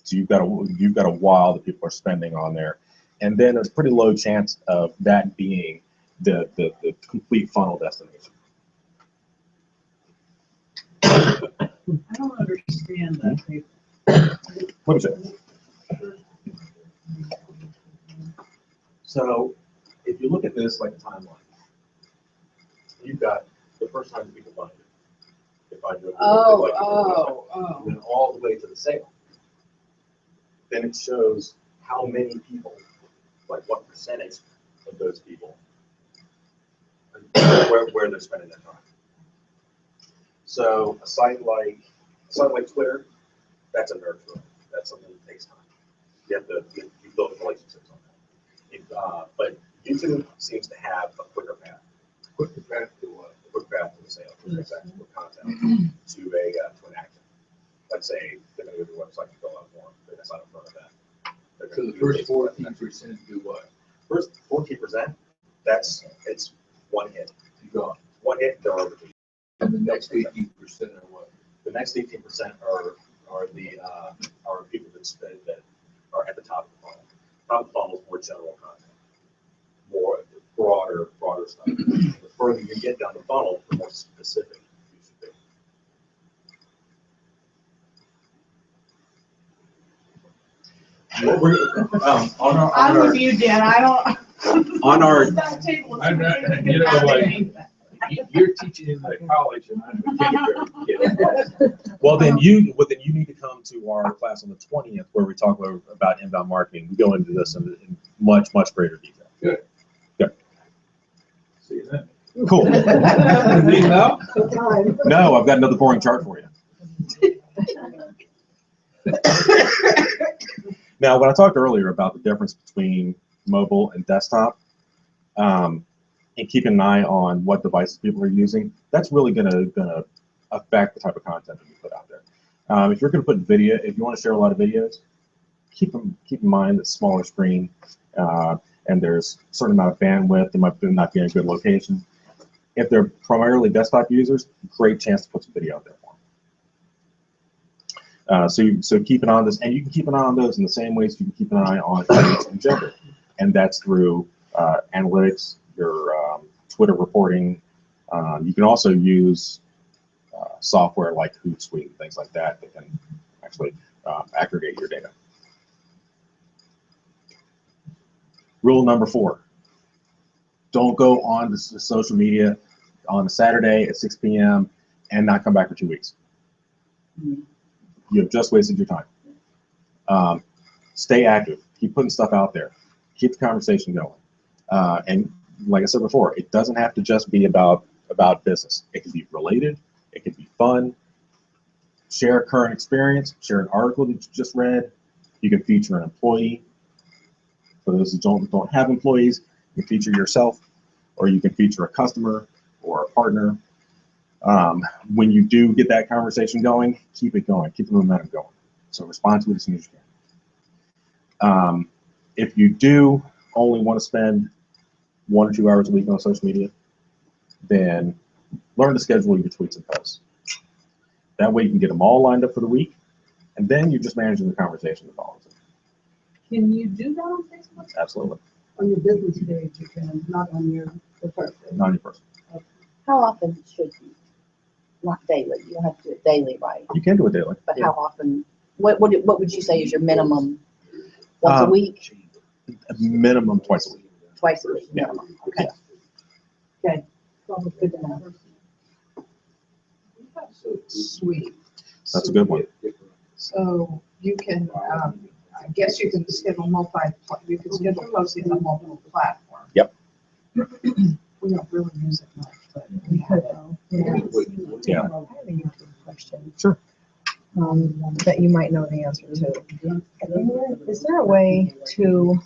So you've got a while that people are spending on there, and then there's a pretty low chance of that being the complete funnel destination. I don't understand that. What is it? So if you look at this like a timeline, you've got the first time people find it. They find it, and then all the way to the sale. Then it shows how many people, like what percentage of those people, where they're spending their time. So a site like Twitter, that's a nurture. That's something that takes time. You build relationships on that. But YouTube seems to have a quicker path. Quicker path to what? A quick path to the sale, to transaction, with content, to an action. Let's say they're going to go to your website and fill out a form. They're going to sign up for that. So the first 14% do what? First 14%, it's one hit. You go. One hit, they're over to you. And the next 18% are what? The next 18% are people that are at the top of the funnel. Top of the funnel is more general content, more broader stuff. The further you get down the funnel, the more specific you should be. I'm with you, Dan. I don't. On our That table is- You know, like, you're teaching in the college, and I'm a kindergarten kid. well, then you need to come to our class on the 20th where we talk about inbound marketing. We go into this in much greater detail. Good. Good. See you then. Cool. Anything else? No, I've got another boring chart for you. Now, when I talked earlier about the difference between mobile and desktop, and keeping an eye on what devices people are using, that's really gonna affect the type of content that you put out there. If you're gonna put video, if you want to share a lot of videos, keep in mind that smaller screen, and there's a certain amount of bandwidth. They might not be in a good location. If they're primarily desktop users, great chance to put some video out there for them. So keep an eye on this, and you can keep an eye on those in the same ways you can keep an eye on age and gender, and that's through analytics, your Twitter reporting. You can also use software like Hootsuite and things like that that can actually aggregate your data. Rule number 4, don't go on to social media on a Saturday at 6 p.m. and not come back for 2 weeks. You have just wasted your time. Stay active. Keep putting stuff out there. Keep the conversation going. And like I said before, it doesn't have to just be about business. It can be related. It can be fun. Share a current experience. Share an article that you just read. You can feature an employee. For those who don't have employees, you can feature yourself, or you can feature a customer or a partner. When you do get that conversation going, keep it going. Keep the momentum going. So respond to it as soon as you can. If you do only want to spend 1 or 2 hours a week on social media, then learn to schedule your tweets and posts. That way you can get them all lined up for the week, and then you're just managing the conversation that follows it. Can you do that on Facebook? Absolutely. On your business page, you can, not on your personal. Not your person. How often should you? Not daily, you don't have to do it daily, right? You can do it daily. But how often, what would you say is your minimum? Once a week? A minimum twice a week. Twice a week, Yeah. minimum, okay. Okay. Well, good to know. Sweet. That's a good one. So you can, I guess you can schedule you can schedule posting on multiple platforms. Yep. We don't really use it much, but we have it. Yeah. I have a YouTube question. Sure. That you might know the answer to. Is there a way to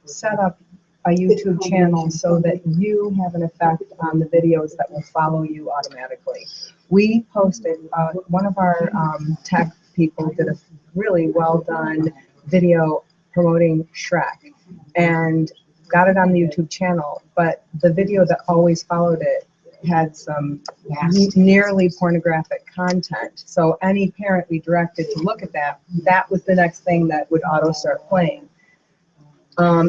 set up a YouTube channel so that you have an effect on the videos that will follow you automatically? We posted, one of our tech people did a really well done video promoting Shrek and got it on the YouTube channel, but the video that always followed it had some nearly pornographic content. So any parent we directed to look at that, that was the next thing that would auto start playing.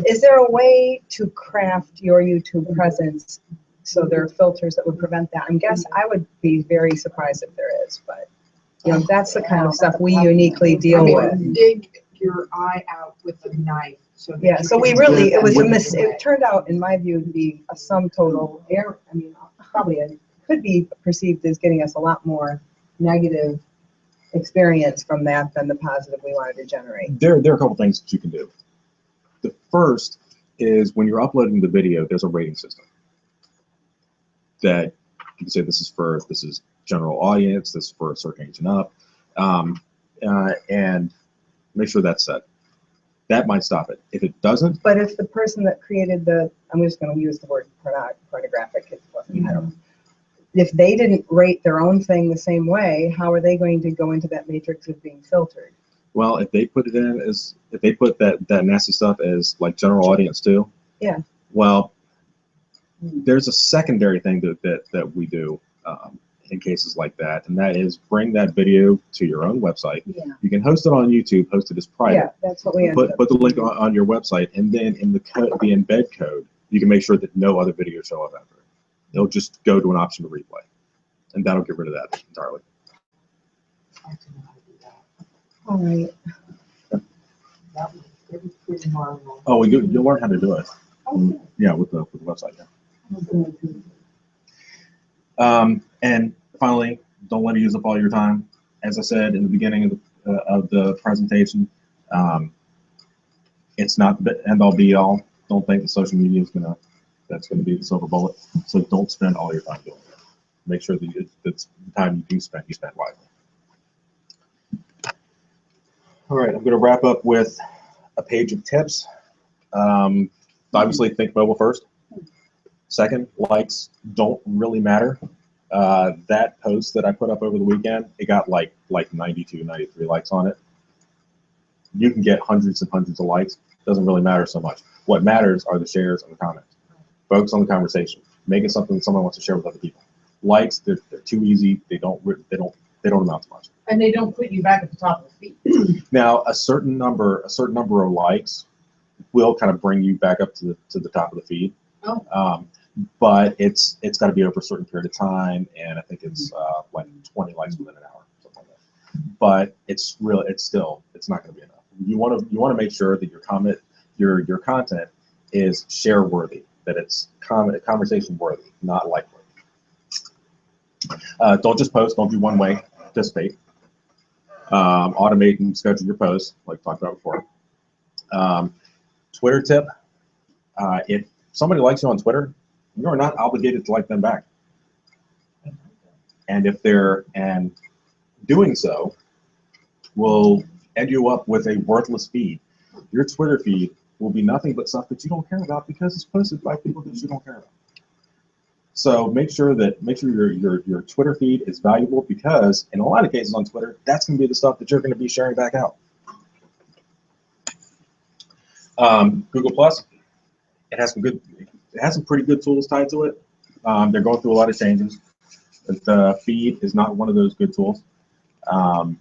Is there a way to craft your YouTube presence so there are filters that would prevent that? I would be very surprised if there is, but you know, that's the kind of stuff we uniquely deal with. Dig your eye out with a knife. So that Yeah, you so can we really, do it was that. it turned out, in my view, to be a sum total error. I mean, probably it could be perceived as getting us a lot more negative experience from that than the positive we wanted to generate. There are a couple things that you can do. The first is when you're uploading the video, there's a rating system that you can say this is general audience, this is for a certain age and up, and make sure that's set. That might stop it. If it doesn't, But if the person that created I'm just going to use the word pornographic, I don't know. If they didn't rate their own thing the same way, how are they going to go into that matrix of being filtered? well, if they put it in as, if they put that nasty stuff as like general audience too, Yeah. well, there's a secondary thing that we do in cases like that, and that is bring that video to your own website. Yeah. You can host it on YouTube, host it as private. Yeah, that's what we ended up. Put the link on your website, and then in the embed code, you can make sure that no other videos show up after it. It'll just go to an option to replay, and that'll get rid of that entirely. All right. That was pretty marvelous. Oh, you'll learn how to do it. Yeah, with the website. Yeah. And finally, don't let it use up all your time. As I said in the beginning of the presentation, it's not the end all be all. Don't think that social media is that's gonna be the silver bullet. So don't spend all your time doing it. Make sure that it's the time you do spend, you spend wisely. All right, I'm going to wrap up with a page of tips. Obviously, think mobile first. Second, likes don't really matter. That post that I put up over the weekend, it got like 92, 93 likes on it. You can get hundreds and hundreds of likes. Doesn't really matter so much. What matters are the shares and the comments. Focus on the conversation. Make it something that someone wants to share with other people. Likes, they're too easy. They don't amount to much. And they don't put you back at the top of the feed. Now, a certain number of likes will kind of bring you back up to the top of the feed. Oh. But it's got to be over a certain period of time, and I think it's like 20 likes within an hour, something like that. But it's not going to be enough. You want to make sure that your content is share worthy, that it's conversation worthy, not like worthy. Don't just post. Don't do one way. Participate. Automate and schedule your posts, like talked about before. Twitter tip: if somebody likes you on Twitter, you are not obligated to like them back. And doing so will end you up with a worthless feed. Your Twitter feed will be nothing but stuff that you don't care about because it's posted by people that you don't care about. So make sure your Twitter feed is valuable, because in a lot of cases on Twitter, that's going to be the stuff that you're going to be sharing back out. Google Plus, it has some pretty good tools tied to it. They're going through a lot of changes. The feed is not one of those good tools. A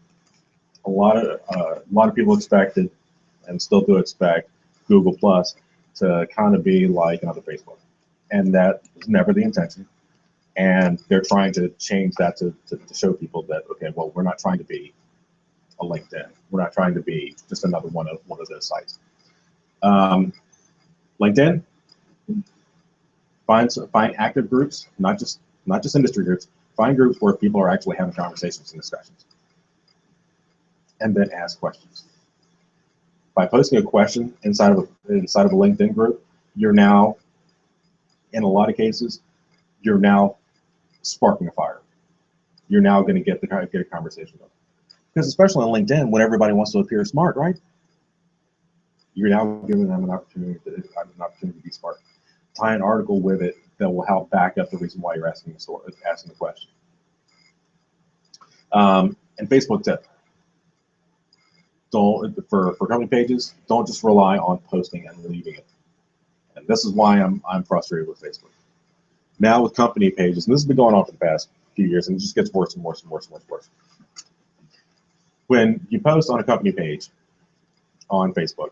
lot of people expected, and still do expect, Google Plus to kind of be like another Facebook, and that was never the intention. And they're trying to change that to show people that, okay, well, we're not trying to be a LinkedIn. We're not trying to be just another one of those sites. LinkedIn, find active groups, not just industry groups. Find groups where people are actually having conversations and discussions, and then ask questions. By posting a question inside of a LinkedIn group, you're now, in a lot of cases, you're now sparking a fire. You're now going to get a conversation going. Because especially on LinkedIn, when everybody wants to appear smart, right? You're now giving them an opportunity to be smart. Tie an article with it that will help back up the reason why you're asking the question. And Facebook tip: for company pages, don't just rely on posting and leaving it. And this is why I'm frustrated with Facebook. Now with company pages, and this has been going on for the past few years, and it just gets worse and worse and worse and worse. When you post on a company page on Facebook,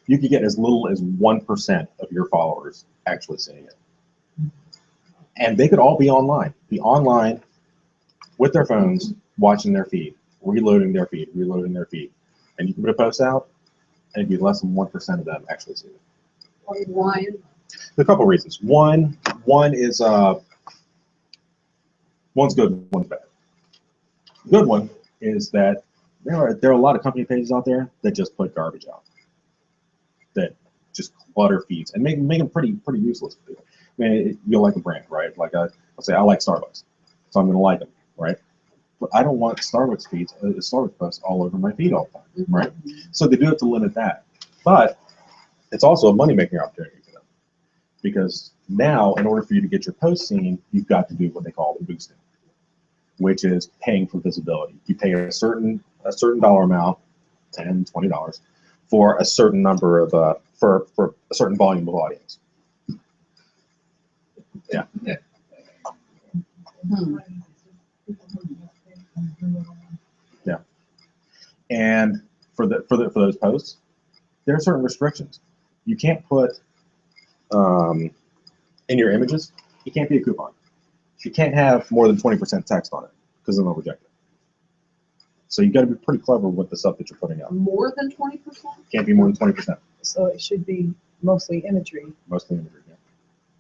you can get as little as 1% of your followers actually seeing it. And they could all be online with their phones, watching their feed, reloading their feed. And you can put a post out, and it'd be less than 1% of them actually see it. Why? A couple of reasons. One is one's good, one's bad. The good one is that there are a lot of company pages out there that just put garbage out, that just clutter feeds and make them pretty useless for people. I mean, you'll like a brand, right? Like I'll say I like Starbucks, so I'm going to like them, right? But I don't want Starbucks feeds, Starbucks posts all over my feed all the time, right? So they do have to limit that, but it's also a money-making opportunity for them, because now, in order for you to get your post seen, you've got to do what they call the boosting, which is paying for visibility. You pay a certain dollar amount, $10, $20, for a certain number of for a certain volume of audience. Yeah. Yeah. And for those posts, there are certain restrictions. You can't put in your images, you can't be a coupon. You can't have more than 20% text on it, because then they'll reject it. So you got to be pretty clever with the stuff that you're putting out. More than 20%? Can't be more than 20%. So it should be mostly imagery. Mostly imagery, yeah.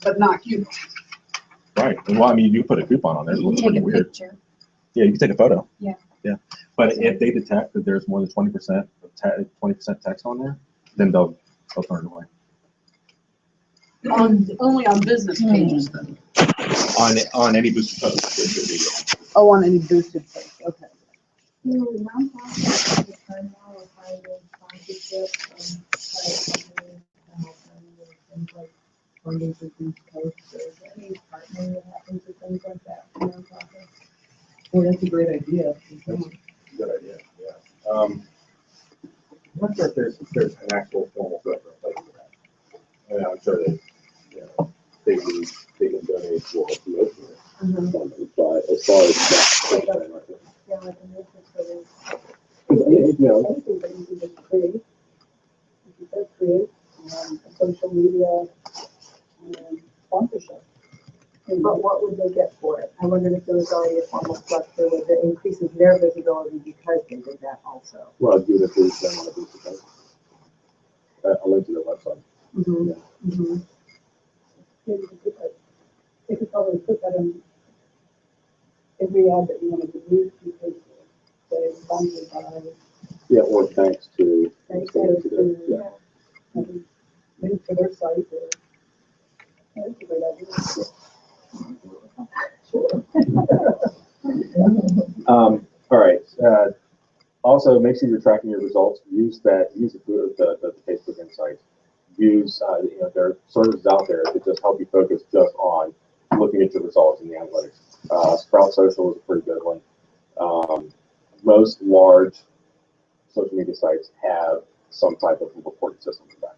But not coupons. Right. Well, I mean, you put a coupon on there. It You looks can pretty take a weird. picture. Yeah, you can take a photo. Yeah. Yeah. But if they detect that there's more than 20% text on there, then they'll turn it away. Only on business pages, then. On any boosted post, it should be. Oh, on any boosted post, okay. Well, that's a great idea. That's a good idea, yeah. I'm not sure if there's an actual formal government place for that. I mean, I'm sure that, they can donate for promotion. But as far as that, Yeah, like a new thing, you know, anything that you can just create. If you said create, a social media, sponsorship. But what would they get for it? I wondered if there was already a formal structure that increases their visibility because they did that also. well, do the food thing on the booster card. I'll link to their website. Mm-hmm. Yeah. Mm-hmm. Maybe we could they could probably put that in every ad that you wanted to use, because say sponsored by, Yeah, or thanks to. thanks thanks to, to yeah. maybe link to their site or, yeah, that's a great idea. All right. Also, make sure you're tracking your results. Use the Facebook Insights. Use you know, there are services out there that just help you focus just on looking at your results in the analytics. Sprout Social is a pretty good one. Most large social media sites have some type of reporting system for that.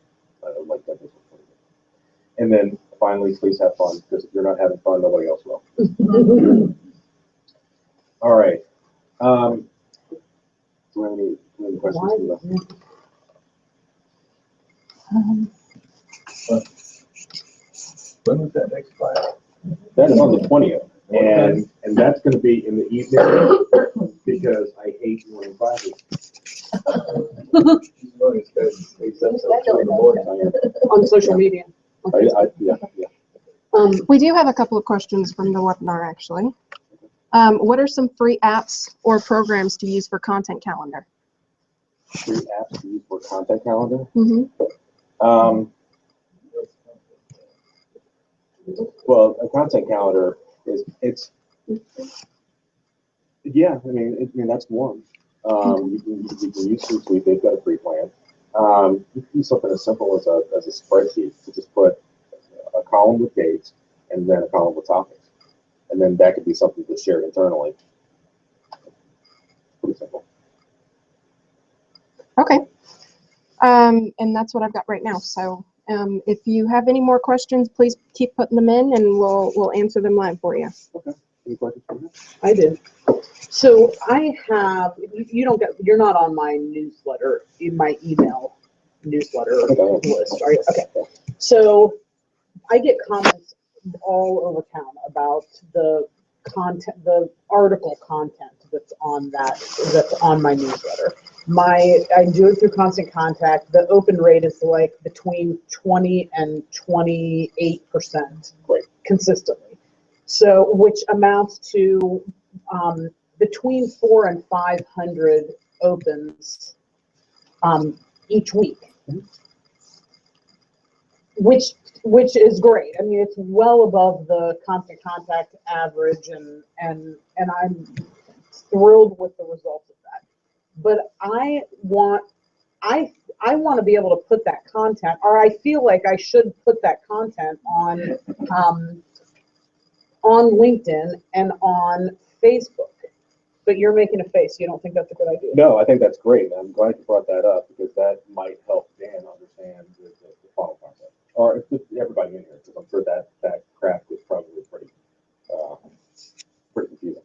Like that is pretty good. And then finally, please have fun, because if you're not having fun, nobody else will. All right. Do you have any questions? When was that next file? That is on the 20th, and that's going to be in the evening because I hate morning classes. On social media. Yeah. We do have a couple of questions from the webinar, actually. What are some free apps or programs to use for content calendar? Free apps to use for content calendar. Mm-hmm. Well, a content calendar yeah. I mean, that's one. You can use Suite. They've got a free plan. You can use something as simple as a spreadsheet to just put a column with dates and then a column with topics, and then that could be something that's shared internally. Pretty simple. Okay. And that's what I've got right now. So if you have any more questions, please keep putting them in, and we'll answer them live for you. Okay. Any questions for me? I do. So I have, you're not on my newsletter, in my email newsletter list, are you? Okay. So I get comments all over town about the content, the article content that's on my newsletter. I do it through Constant Contact. The open rate is like between 20 and 28% consistently. So, which amounts to between 400 and 500 opens each week, which is great. I mean, it's well above the Constant Contact average, and I'm thrilled with the results of that. But I want to be able to put that content, or I feel like I should put that content on LinkedIn and on Facebook. But you're making a face. You don't think that's a good idea? No, I think that's great. I'm glad you brought that up, because that might help Dan understand the funnel concept, or if everybody in here, because I'm sure that craft was probably pretty confusing.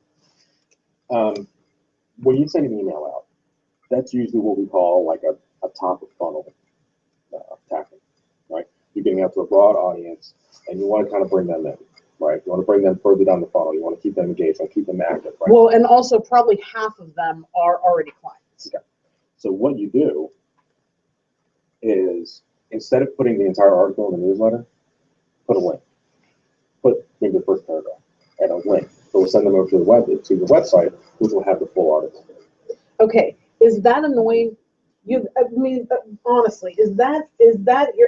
When you send an email out, that's usually what we call like a top of funnel tactic, right? You're getting out to a broad audience, and you want to kind of bring them in, right? You want to bring them further down the funnel. You want to keep them engaged and keep them active, right? Well, and also probably half of them are already clients. Okay. So what you do is, instead of putting the entire article in the newsletter, put a link. Put maybe the first paragraph and a link. So we'll send them over to the website, which will have the full article. Okay, is that annoying? Honestly, is that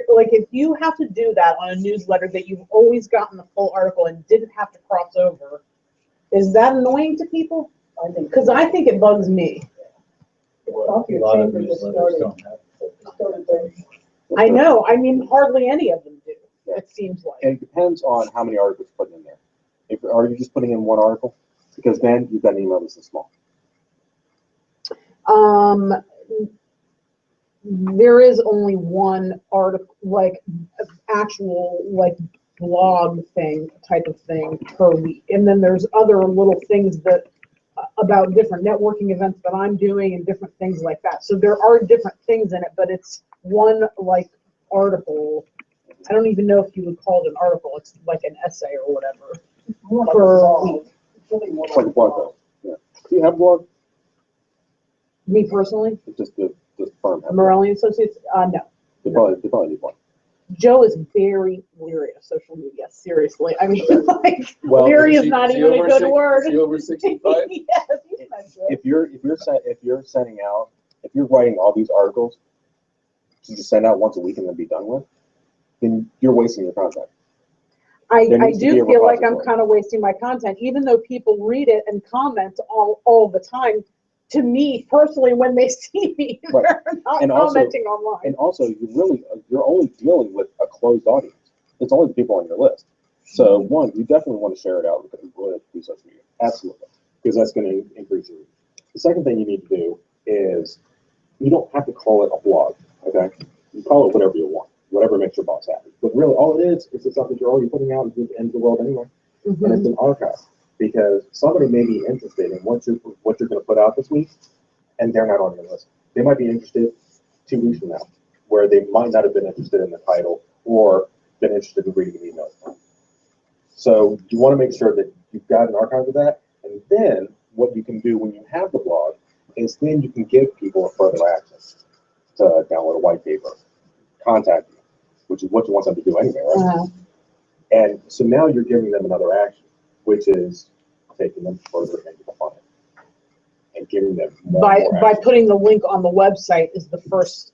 like, if you have to do that on a newsletter that you've always gotten the full article and didn't have to cross over, is that annoying to people? Because I think it bugs me. Well, a lot of newsletters don't have. I know. I mean, hardly any of them do. It seems like. And it depends on how many articles you put in there. Are you just putting in one article? Because then you've got an email that's small. There is only one article, like actual, like blog thing, type of thing per week. And then there's other little things that, about different networking events that I'm doing and different things like that. So there are different things in it, but it's one like article. I don't even know if you would call it an article. It's like an essay or whatever More like a per blog. week. It's really more It's like a blog though. Yeah. Do you have a blog? Me personally, It's just the firm. Have Morelli Associates, no. They probably need one. Joe is very leery of social media, seriously. I mean, like, Well, leery is not even a good word. Is he over 65? Yes, he's not good. If you're sending out, if you're writing all these articles to just send out once a week and then be done with, then you're wasting your content. I There needs to be do a feel like I'm repository. kind of wasting my content, even though people read it and comment all the time. To me personally, when they see me, Right. they're not And also- commenting online. And also, you're only dealing with a closed audience. It's only the people on your list. So one, you definitely want to share it out with social media, absolutely, because that's going to increase your reach. The second thing you need to do is you don't have to call it a blog, okay? You call it whatever you want, whatever makes your boss happy. But really, all it is it's something you're already putting out into the world anyway, and it's an archive. Because somebody may be interested in what you're going to put out this week, and they're not on your list. They might be interested 2 weeks from now, where they might not have been interested in the title or been interested in reading the email. So you want to make sure that you've got an archive of that, and then what you can do when you have the blog is then you can give people a further access to download a white paper, contact you, which is what you want them to do anyway, right? And so now you're giving them another action, which is taking them further into the funnel and giving them more and more By action. putting the link on the website is the first,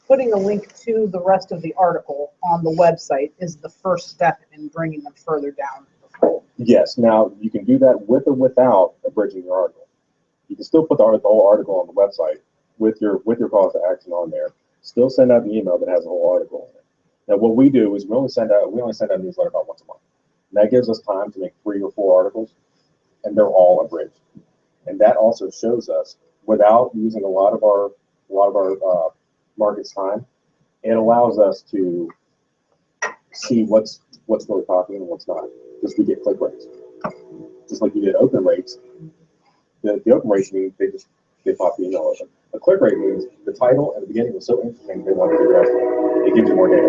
putting a link to the rest of the article on the website is the first step in bringing them further down. Yes, now you can do that with or without abridging your article. You can still put the whole article on the website with your call to action on there. Still send out an email that has the whole article in it. Now what we do is we only send out a newsletter about once a month. And that gives us time to make 3 or 4 articles, and they're all abridged. And that also shows us, without using a lot of our market's time, it allows us to see what's really popular and what's not. Because we get click rates, just like you get open rates. The open rates mean they pop the email open. A click rate means the title at the beginning was so interesting they want to do the rest of it. It gives you more data.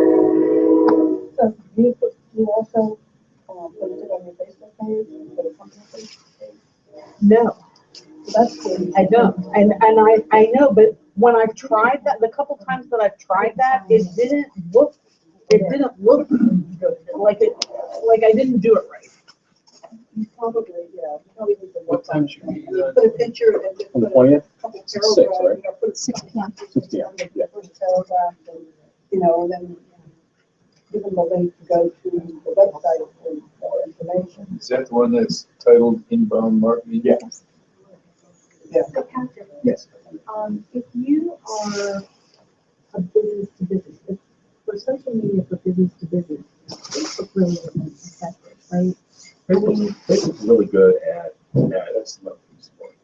So do you also put it on your Facebook page, put it on your Facebook page? No, That's good. I don't. And I know, but when I've tried that, the couple times that I've tried that, it didn't look good. Like I didn't do it right. You probably, yeah, you probably need to What look. time should we do that? Put a picture and just On the put a 20th? couple 6, paragraphs, right? you know, put 6 p.m. 6 p.m., yeah. First paragraph, and, and then give them a link to go to the website for more information. Is that the one that's titled Inbound Marketing? Yeah. So Patrick, Yes. if you are a business to business, for social media for business to business, Facebook really isn't effective, right? Facebook's really good at, yeah, that's enough for this morning.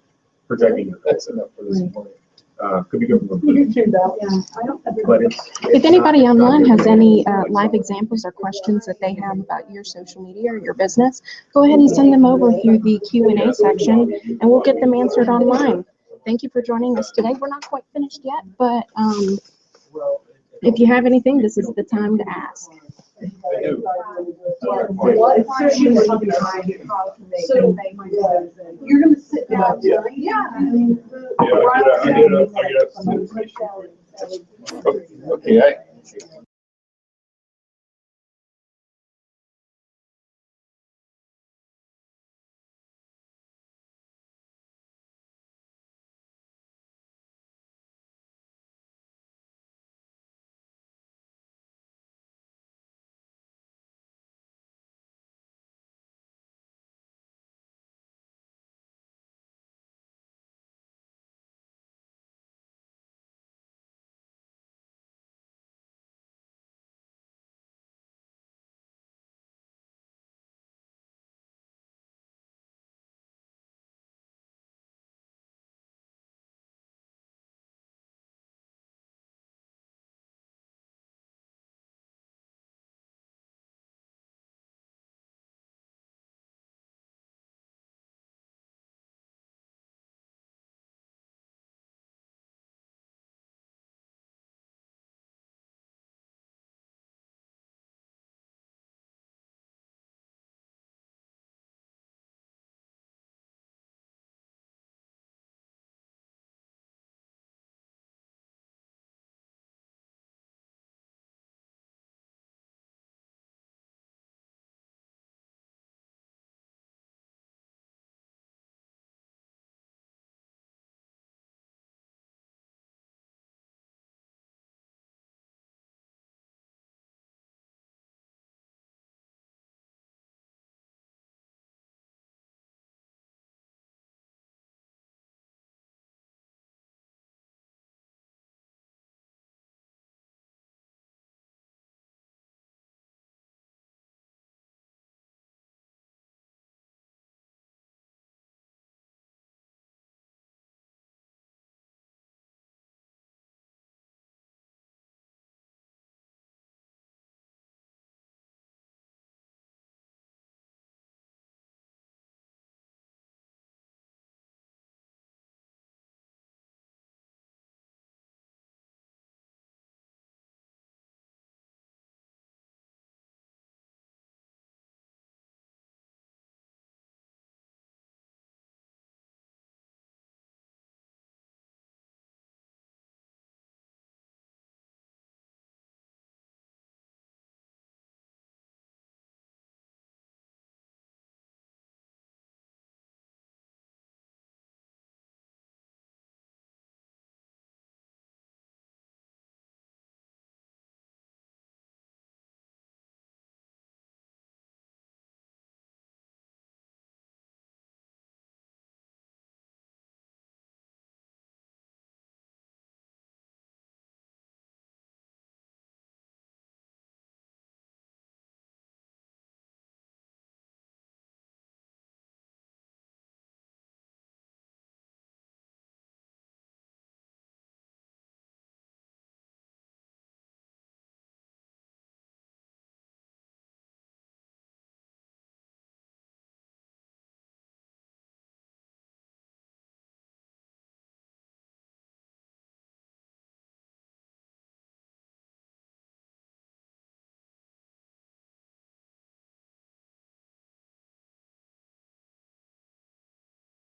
Projecting, that's enough for this morning. Could be good for YouTube that. Yeah, I don't ever. but If anybody online has any live examples or questions that they have about your social media or your business, go ahead and send them over through the Q&A section, and we'll get them answered online. Thank you for joining us today. We're not quite finished yet, but if you have anything, this is the time to ask. I do. So, You're gonna sit down Yeah. tonight? Yeah. I mean, Yeah, I get up some information. Okay,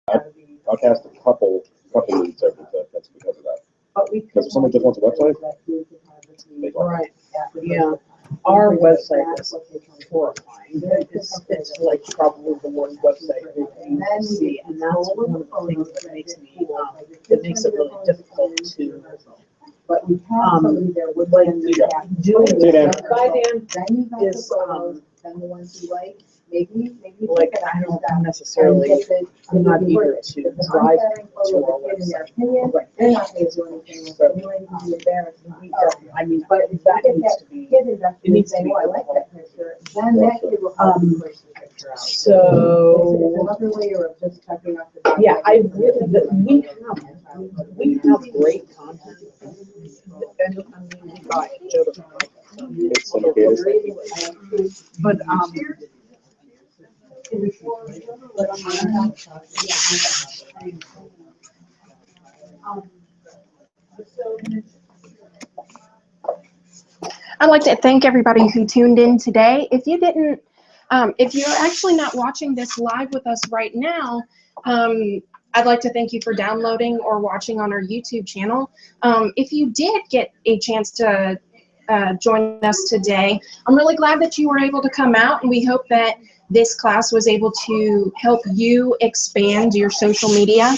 I've cast a couple leads over to that's because of that. Because if somebody just wants a website, they don't. Right, yeah. Our website is horrifying. It's like probably the worst website you can see, and that's one of the things that makes me, that makes it really difficult to, But we have somebody there with like, them. doing See you, Dan. the by Dan Then you got the is, photos, then the ones you like, maybe. like, I don't necessarily, I'm not eager to drive to our website. Right. They're not gonna do anything, but you ain't gonna be embarrassed. I mean, But if that you get needs that to be, kid invested it needs to saying, be oh, I like that picture, then that kid will help you push the picture out. It's so, another layer of just checking out the. yeah, I really, we have great content. And, I mean, we got Joe to It's syndicated. but, I'd like to thank everybody who tuned in today. If you didn't, if you're actually not watching this live with us right now, I'd like to thank you for downloading or watching on our YouTube channel. If you did get a chance to join us today, I'm really glad that you were able to come out, and we hope that this class was able to help you expand your social media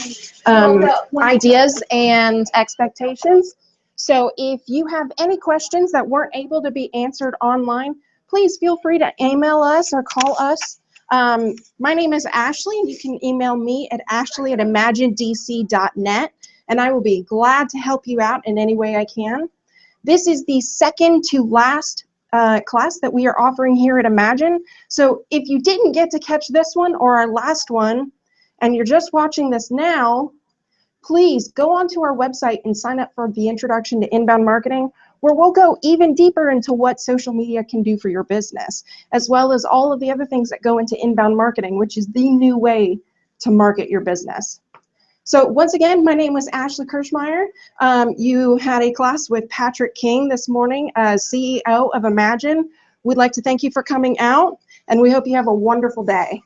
ideas and expectations. So if you have any questions that weren't able to be answered online, please feel free to email us or call us. My name is Ashley, and you can email me at ashley@imaginedc.net, and I will be glad to help you out in any way I can. This is the second to last class that we are offering here at Imagine. So if you didn't get to catch this one or our last one, and you're just watching this now, please go onto our website and sign up for the Introduction to Inbound Marketing, where we'll go even deeper into what social media can do for your business, as well as all of the other things that go into inbound marketing, which is the new way to market your business. So once again, my name was Ashley Kirschmeyer. You had a class with Patrick King this morning, CEO of Imagine. We'd like to thank you for coming out, and we hope you have a wonderful day.